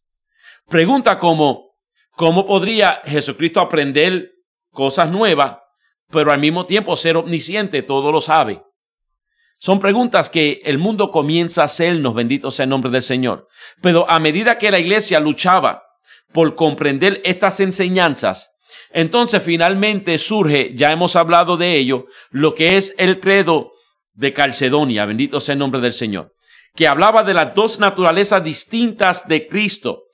Pregunta como, ¿cómo podría Jesucristo aprender cosas nuevas, pero al mismo tiempo ser omnisciente, todo lo sabe? Son preguntas que el mundo comienza a hacernos, bendito sea el nombre del Señor. Pero a medida que la iglesia luchaba por comprender estas enseñanzas, entonces finalmente surge, ya hemos hablado de ello, lo que es el credo de Calcedonia, bendito sea el nombre del Señor, que hablaba de las dos naturalezas distintas de Cristo,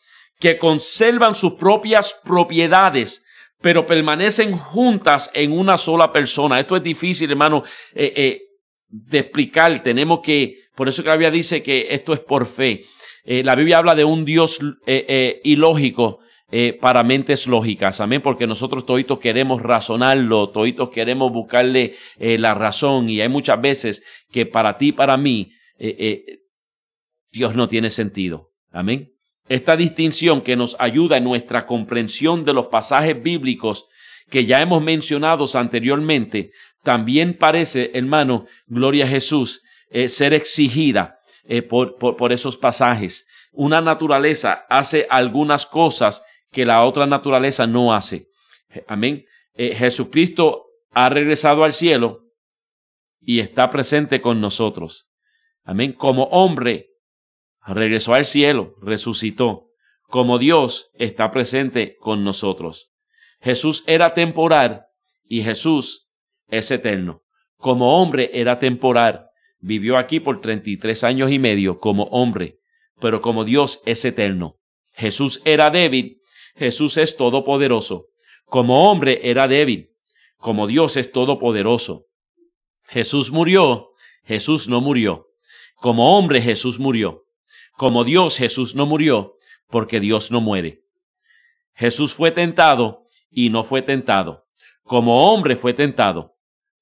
que conservan sus propias propiedades, pero permanecen juntas en una sola persona. Esto es difícil, hermano, de explicar. Tenemos que, por eso que la Biblia dice que esto es por fe. La Biblia habla de un Dios ilógico para mentes lógicas, amén, porque nosotros toditos queremos razonarlo, toditos queremos buscarle la razón, y hay muchas veces que para ti y para mí Dios no tiene sentido, amén. Esta distinción que nos ayuda en nuestra comprensión de los pasajes bíblicos que ya hemos mencionado anteriormente, también parece, hermano, gloria a Jesús, ser exigida por esos pasajes. Una naturaleza hace algunas cosas que la otra naturaleza no hace. Amén. Jesucristo ha regresado al cielo y está presente con nosotros. Amén. Como hombre, regresó al cielo, resucitó. Como Dios, está presente con nosotros. Jesús era temporal y Jesús es eterno. Como hombre era temporal. Vivió aquí por 33 años y medio como hombre, pero como Dios es eterno. Jesús era débil, Jesús es todopoderoso. Como hombre era débil, como Dios es todopoderoso. Jesús murió, Jesús no murió. Como hombre Jesús murió. Como Dios Jesús no murió, porque Dios no muere. Jesús fue tentado y no fue tentado. Como hombre fue tentado,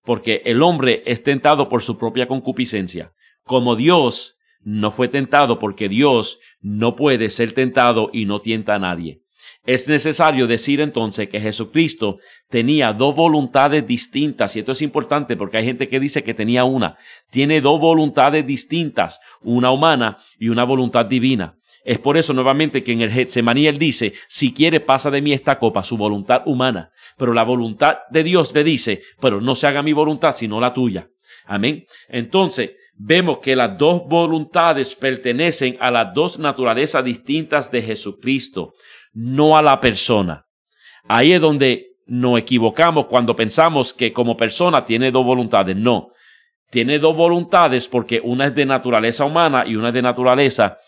porque el hombre es tentado por su propia concupiscencia. Como Dios no fue tentado, porque Dios no puede ser tentado y no tienta a nadie. Es necesario decir entonces que Jesucristo tenía dos voluntades distintas, y esto es importante porque hay gente que dice que tenía una. Tiene dos voluntades distintas, una humana y una voluntad divina. Es por eso nuevamente que en el Getsemaní él dice, si quiere pasa de mí esta copa, su voluntad humana. Pero la voluntad de Dios le dice, pero no se haga mi voluntad sino la tuya. Amén. Entonces vemos que las dos voluntades pertenecen a las dos naturalezas distintas de Jesucristo, no a la persona. Ahí es donde nos equivocamos cuando pensamos que como persona tiene dos voluntades. No, tiene dos voluntades porque una es de naturaleza humana y una es de naturaleza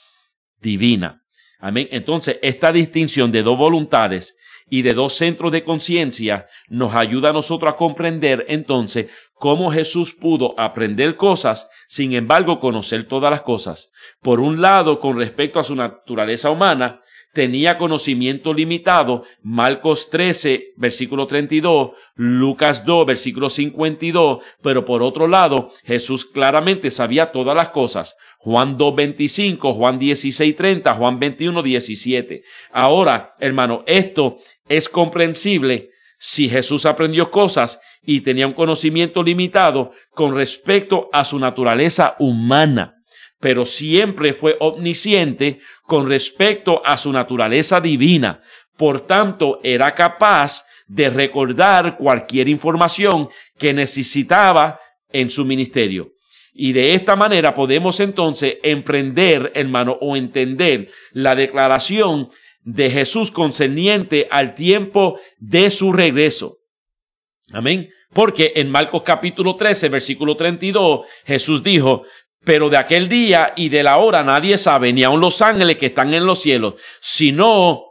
divina. Amén. Entonces, esta distinción de dos voluntades y de dos centros de conciencia nos ayuda a nosotros a comprender entonces cómo Jesús pudo aprender cosas, sin embargo conocer todas las cosas. Por un lado, con respecto a su naturaleza humana, tenía conocimiento limitado, Marcos 13, versículo 32, Lucas 2, versículo 52, pero por otro lado, Jesús claramente sabía todas las cosas, Juan 2, 25, Juan 16, 30, Juan 21, 17. Ahora, hermano, esto es comprensible si Jesús aprendió cosas y tenía un conocimiento limitado con respecto a su naturaleza humana, pero siempre fue omnisciente con respecto a su naturaleza divina. Por tanto, era capaz de recordar cualquier información que necesitaba en su ministerio. Y de esta manera podemos entonces emprender, hermano, o entender la declaración de Jesús concerniente al tiempo de su regreso. Amén. Porque en Marcos capítulo 13, versículo 32, Jesús dijo: pero de aquel día y de la hora nadie sabe, ni aun los ángeles que están en los cielos, sino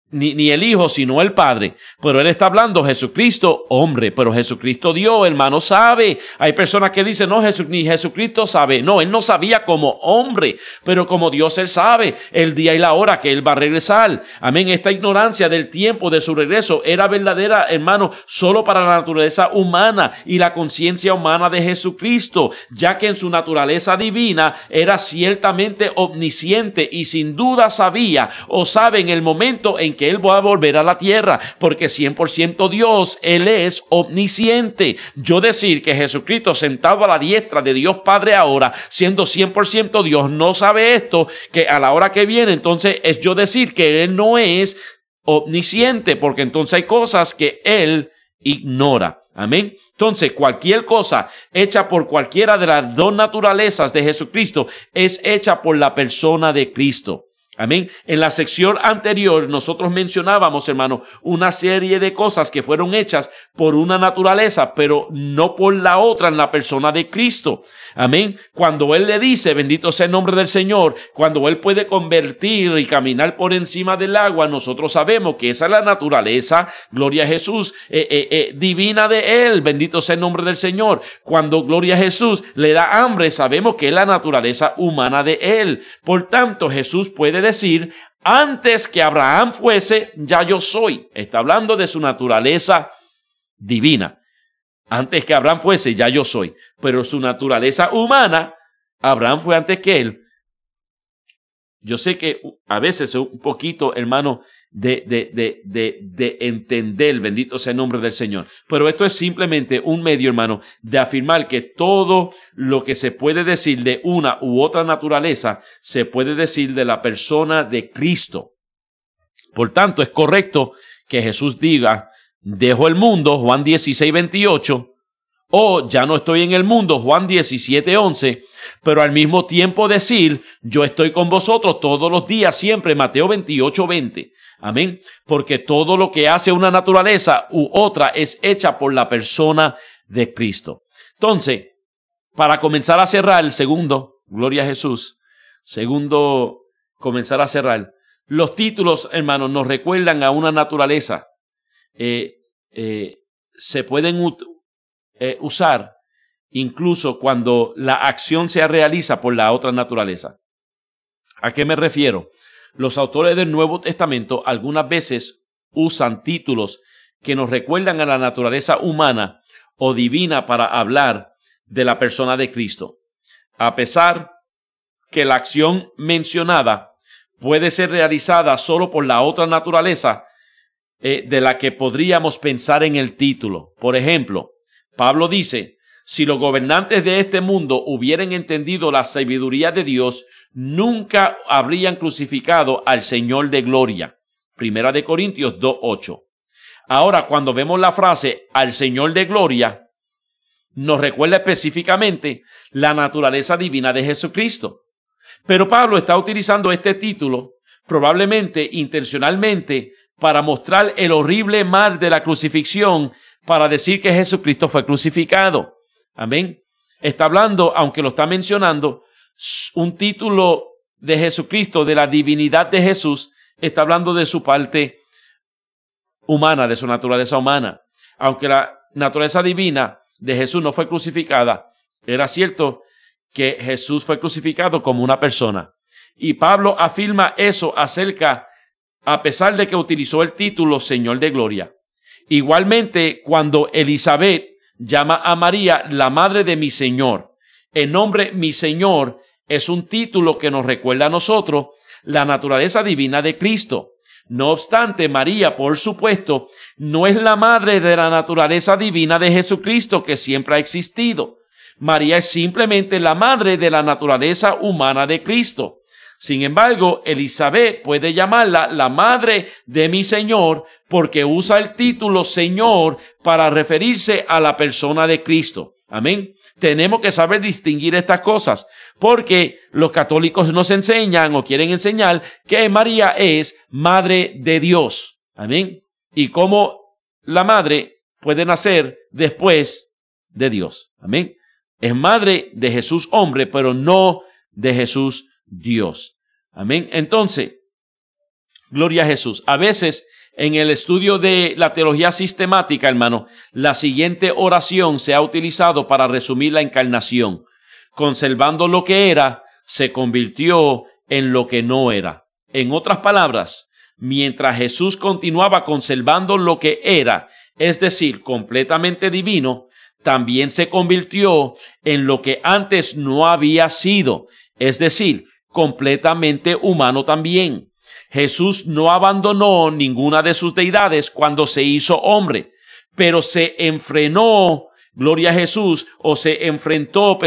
ni el Hijo, sino el Padre. Pero él está hablando Jesucristo, hombre, pero Jesucristo Dios, hermano, sabe. Hay personas que dicen, no, ni Jesucristo sabe. No, él no sabía como hombre, pero como Dios él sabe el día y la hora que él va a regresar. Amén. Esta ignorancia del tiempo de su regreso era verdadera, hermano, solo para la naturaleza humana y la conciencia humana de Jesucristo, ya que en su naturaleza divina era ciertamente omnisciente y sin duda sabía o sabe en el momento en que él va a volver a la tierra, porque 100% Dios, él es omnisciente. Yo decir que Jesucristo sentado a la diestra de Dios Padre ahora, siendo 100% Dios, no sabe esto, que a la hora que viene, entonces es yo decir que él no es omnisciente, porque entonces hay cosas que él ignora. Amén. Entonces, cualquier cosa hecha por cualquiera de las dos naturalezas de Jesucristo es hecha por la persona de Cristo. Amén. En la sección anterior nosotros mencionábamos, hermano, una serie de cosas que fueron hechas por una naturaleza, pero no por la otra en la persona de Cristo. Amén. Cuando Él le dice, bendito sea el nombre del Señor, cuando Él puede convertir y caminar por encima del agua, nosotros sabemos que esa es la naturaleza, gloria a Jesús, divina de Él, bendito sea el nombre del Señor. Cuando, gloria a Jesús, le da hambre, sabemos que es la naturaleza humana de Él. Por tanto, Jesús puede decir, antes que Abraham fuese, ya yo soy. Está hablando de su naturaleza divina. Antes que Abraham fuese, ya yo soy. Pero su naturaleza humana, Abraham fue antes que él. Yo sé que a veces es un poquito, hermano, de entender, bendito sea el nombre del Señor. Pero esto es simplemente un medio, hermano, de afirmar que todo lo que se puede decir de una u otra naturaleza, se puede decir de la persona de Cristo. Por tanto, es correcto que Jesús diga, dejo el mundo, Juan 16, 28, o ya no estoy en el mundo, Juan 17, 11, pero al mismo tiempo decir, yo estoy con vosotros todos los días siempre, Mateo 28, 20. Amén. Porque todo lo que hace una naturaleza u otra es hecha por la persona de Cristo. Entonces, para comenzar a cerrar el segundo, gloria a Jesús, comenzar a cerrar, los títulos, hermanos, nos recuerdan a una naturaleza. Se pueden usar incluso cuando la acción se realiza por la otra naturaleza. ¿A qué me refiero? Los autores del Nuevo Testamento algunas veces usan títulos que nos recuerdan a la naturaleza humana o divina para hablar de la persona de Cristo. A pesar que la acción mencionada puede ser realizada solo por la otra naturaleza de la que podríamos pensar en el título. Por ejemplo, Pablo dice, si los gobernantes de este mundo hubieran entendido la sabiduría de Dios, nunca habrían crucificado al Señor de gloria. Primera de Corintios 2:8. Ahora, cuando vemos la frase al Señor de gloria, nos recuerda específicamente la naturaleza divina de Jesucristo. Pero Pablo está utilizando este título, probablemente intencionalmente, para mostrar el horrible mal de la crucifixión, para decir que Jesucristo fue crucificado. Amén. Está hablando, aunque lo está mencionando, un título de Jesucristo, de la divinidad de Jesús, está hablando de su parte humana, de su naturaleza humana. Aunque la naturaleza divina de Jesús no fue crucificada, era cierto que Jesús fue crucificado como una persona. Y Pablo afirma eso a pesar de que utilizó el título Señor de Gloria. Igualmente, cuando Elizabeth llama a María la madre de mi Señor, el nombre mi Señor es un título que nos recuerda a nosotros la naturaleza divina de Cristo. No obstante, María, por supuesto, no es la madre de la naturaleza divina de Jesucristo que siempre ha existido. María es simplemente la madre de la naturaleza humana de Cristo. Sin embargo, Elizabeth puede llamarla la madre de mi Señor porque usa el título Señor para referirse a la persona de Cristo. Amén. Tenemos que saber distinguir estas cosas porque los católicos nos enseñan o quieren enseñar que María es madre de Dios. Amén. Y cómo la madre puede nacer después de Dios. Amén. Es madre de Jesús hombre, pero no de Jesús Dios. Amén. Entonces, gloria a Jesús. A veces en el estudio de la teología sistemática, hermano, la siguiente oración se ha utilizado para resumir la encarnación. Conservando lo que era, se convirtió en lo que no era. En otras palabras, mientras Jesús continuaba conservando lo que era, es decir, completamente divino, también se convirtió en lo que antes no había sido, es decir, completamente humano también. Jesús no abandonó ninguna de sus deidades cuando se hizo hombre, pero se enfrentó, gloria a Jesús, se enfrentó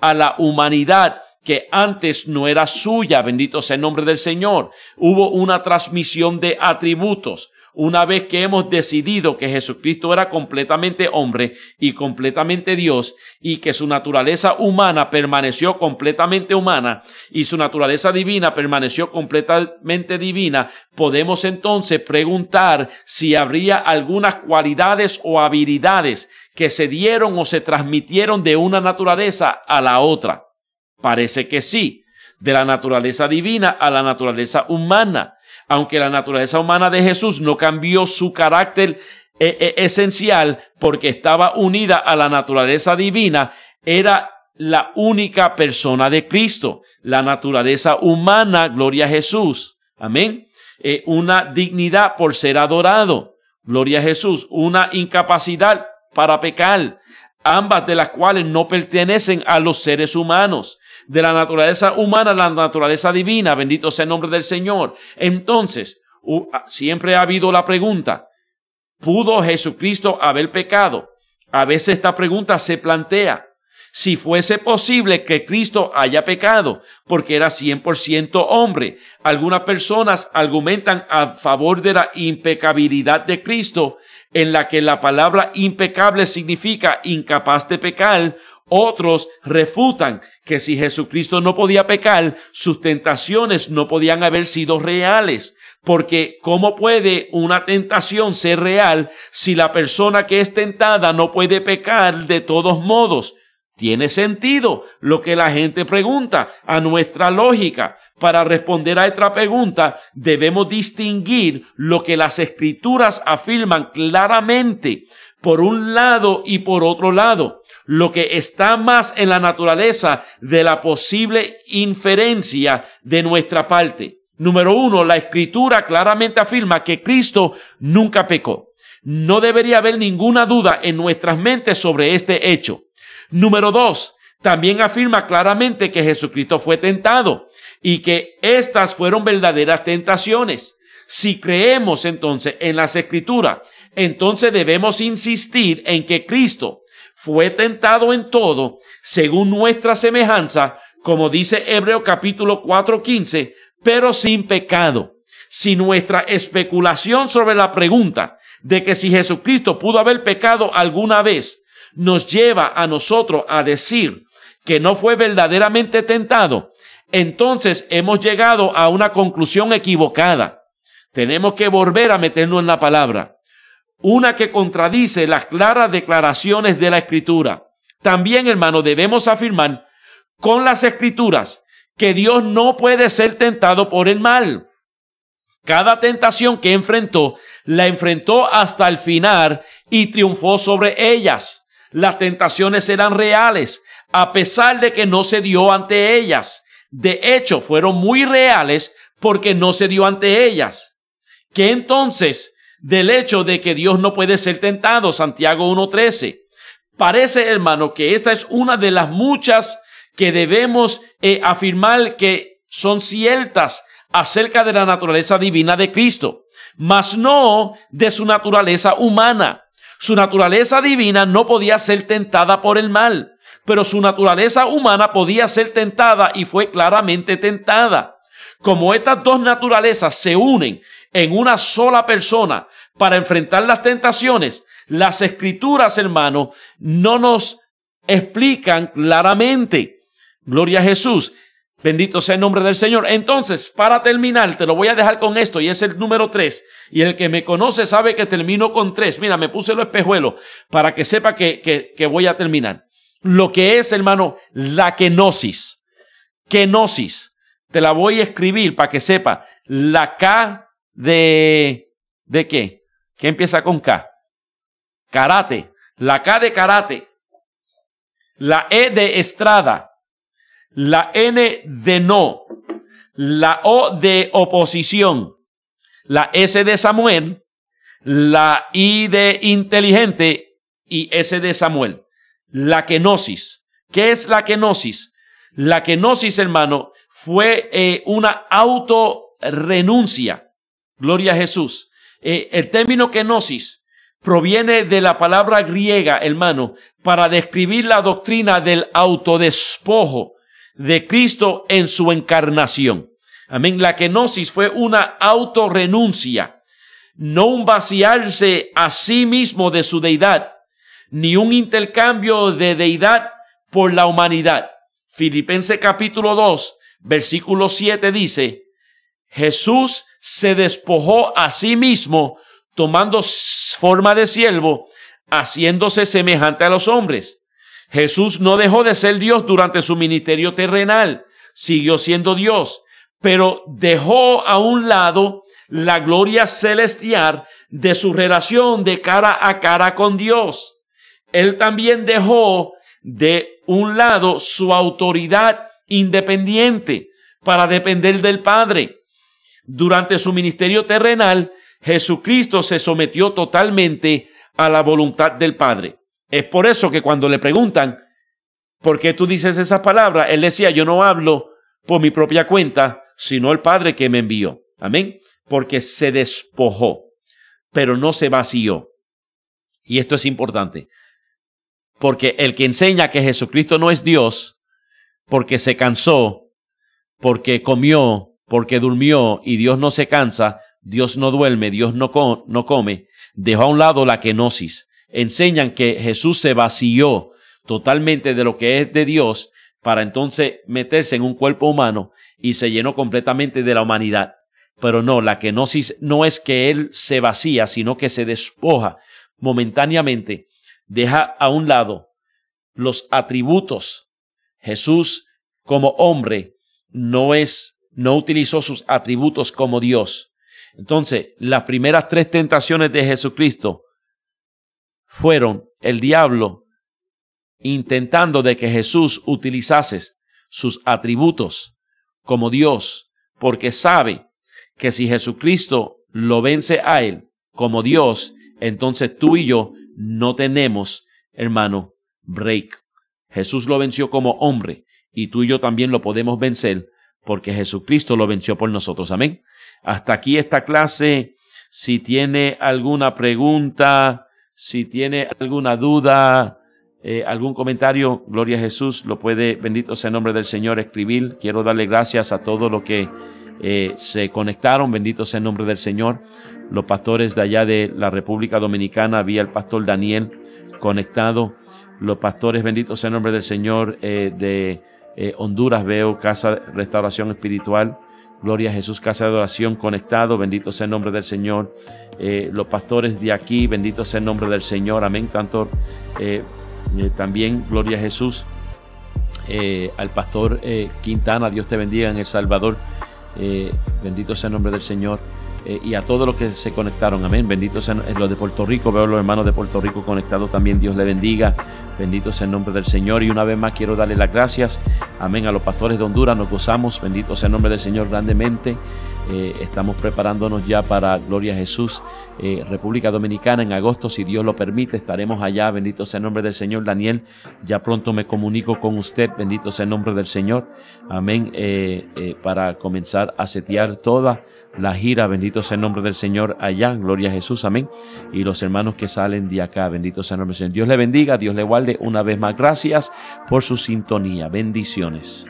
a la humanidad que antes no era suya, bendito sea el nombre del Señor. Hubo una transmisión de atributos. Una vez que hemos decidido que Jesucristo era completamente hombre y completamente Dios y que su naturaleza humana permaneció completamente humana y su naturaleza divina permaneció completamente divina, podemos entonces preguntar si habría algunas cualidades o habilidades que se dieron o se transmitieron de una naturaleza a la otra. Parece que sí, de la naturaleza divina a la naturaleza humana. Aunque la naturaleza humana de Jesús no cambió su carácter esencial porque estaba unida a la naturaleza divina, era la única persona de Cristo. La naturaleza humana, gloria a Jesús. Amén. Una dignidad por ser adorado. Gloria a Jesús. Una incapacidad para pecar. Ambas de las cuales no pertenecen a los seres humanos. De la naturaleza humana a la naturaleza divina, bendito sea el nombre del Señor. Entonces, siempre ha habido la pregunta, ¿pudo Jesucristo haber pecado? A veces esta pregunta se plantea, si fuese posible que Cristo haya pecado, porque era 100% hombre. Algunas personas argumentan a favor de la impecabilidad de Cristo, en la que la palabra impecable significa incapaz de pecar. Otros refutan que si Jesucristo no podía pecar, sus tentaciones no podían haber sido reales. Porque ¿cómo puede una tentación ser real si la persona que es tentada no puede pecar de todos modos? Tiene sentido lo que la gente pregunta a nuestra lógica. Para responder a esta pregunta, debemos distinguir lo que las Escrituras afirman claramente, por un lado y por otro lado, lo que está más en la naturaleza de la posible inferencia de nuestra parte. Número 1, la Escritura claramente afirma que Cristo nunca pecó. No debería haber ninguna duda en nuestras mentes sobre este hecho. Número 2, también afirma claramente que Jesucristo fue tentado y que estas fueron verdaderas tentaciones. Si creemos entonces en las Escrituras, entonces debemos insistir en que Cristo fue tentado en todo según nuestra semejanza, como dice Hebreos capítulo 4:15, pero sin pecado. Si nuestra especulación sobre la pregunta de que si Jesucristo pudo haber pecado alguna vez nos lleva a nosotros a decir que no fue verdaderamente tentado, entonces hemos llegado a una conclusión equivocada. Tenemos que volver a meternos en la palabra, una que contradice las claras declaraciones de la Escritura. También, hermano, debemos afirmar con las Escrituras que Dios no puede ser tentado por el mal. Cada tentación que enfrentó, la enfrentó hasta el final y triunfó sobre ellas. Las tentaciones eran reales, a pesar de que no se dio ante ellas. De hecho, fueron muy reales porque no se dio ante ellas. ¿Qué entonces del hecho de que Dios no puede ser tentado? Santiago 1:13. Parece, hermano, que esta es una de las muchas que debemos afirmar que son ciertas acerca de la naturaleza divina de Cristo, mas no de su naturaleza humana. Su naturaleza divina no podía ser tentada por el mal, pero su naturaleza humana podía ser tentada y fue claramente tentada. Como estas dos naturalezas se unen en una sola persona para enfrentar las tentaciones, las Escrituras, hermano, no nos explican claramente. Gloria a Jesús. Bendito sea el nombre del Señor. Entonces, para terminar, te lo voy a dejar con esto, y es el número 3. Y el que me conoce sabe que termino con 3. Mira, me puse los espejuelos para que sepa que voy a terminar. Lo que es, hermano, la kenosis. Kenosis. Te la voy a escribir para que sepa. La K ¿de qué? ¿Qué empieza con K? Karate. La K de karate. La E de estrada. La N de no, la O de oposición, la S de Samuel, la I de inteligente y S de Samuel. La kenosis. ¿Qué es la kenosis? La kenosis, hermano, fue una autorrenuncia. Gloria a Jesús. El término kenosis proviene de la palabra griega, hermano, para describir la doctrina del autodespojo de Cristo en su encarnación. Amén. La kenosis fue una autorrenuncia, no un vaciarse a sí mismo de su deidad, ni un intercambio de deidad por la humanidad. Filipenses capítulo 2, versículo 7 dice, Jesús se despojó a sí mismo, tomando forma de siervo, haciéndose semejante a los hombres. Jesús no dejó de ser Dios durante su ministerio terrenal, siguió siendo Dios, pero dejó a un lado la gloria celestial de su relación de cara a cara con Dios. Él también dejó de un lado su autoridad independiente para depender del Padre. Durante su ministerio terrenal, Jesucristo se sometió totalmente a la voluntad del Padre. Es por eso que cuando le preguntan, ¿por qué tú dices esas palabras? Él decía, yo no hablo por mi propia cuenta, sino el Padre que me envió. Amén. Porque se despojó, pero no se vació. Y esto es importante, porque el que enseña que Jesucristo no es Dios, porque se cansó, porque comió, porque durmió, y Dios no se cansa, Dios no duerme, Dios no come, dejó a un lado la kenosis. Enseñan que Jesús se vació totalmente de lo que es de Dios para entonces meterse en un cuerpo humano y se llenó completamente de la humanidad. Pero no, la kenosis no es que Él se vacía, sino que se despoja momentáneamente, deja a un lado los atributos. Jesús como hombre no utilizó sus atributos como Dios. Entonces, las primeras 3 tentaciones de Jesucristo fueron el diablo intentando de que Jesús utilizase sus atributos como Dios, porque sabe que si Jesucristo lo vence a él como Dios, entonces tú y yo no tenemos, hermano, break. Jesús lo venció como hombre y tú y yo también lo podemos vencer porque Jesucristo lo venció por nosotros. Amén. Hasta aquí esta clase. Si tiene alguna pregunta, si tiene alguna duda, algún comentario, gloria a Jesús, lo puede, bendito sea el nombre del Señor, escribir. Quiero darle gracias a todos los que se conectaron, bendito sea el nombre del Señor. Los pastores de allá de la República Dominicana, había el pastor Daniel conectado. Los pastores, bendito sea el nombre del Señor, de Honduras, veo Casa de Restauración Espiritual. Gloria a Jesús, Casa de Adoración conectado, bendito sea el nombre del Señor. Los pastores de aquí, bendito sea el nombre del Señor, amén. Tanto también, gloria a Jesús, al pastor Quintana, Dios te bendiga en El Salvador, bendito sea el nombre del Señor. y a todos los que se conectaron, amén. Bendito sean los de Puerto Rico, veo a los hermanos de Puerto Rico conectados también, Dios le bendiga, bendito sea el nombre del Señor. Y una vez más quiero darle las gracias, amén, a los pastores de Honduras, nos gozamos, bendito sea el nombre del Señor grandemente. Estamos preparándonos ya para, gloria a Jesús, República Dominicana en agosto, si Dios lo permite, estaremos allá, bendito sea el nombre del Señor. Daniel, ya pronto me comunico con usted, bendito sea el nombre del Señor, amén, para comenzar a setear toda la gira, bendito sea el nombre del Señor allá, gloria a Jesús, amén. Y los hermanos que salen de acá, bendito sea el nombre del Señor. Dios le bendiga, Dios le guarde. Una vez más, gracias por su sintonía, bendiciones.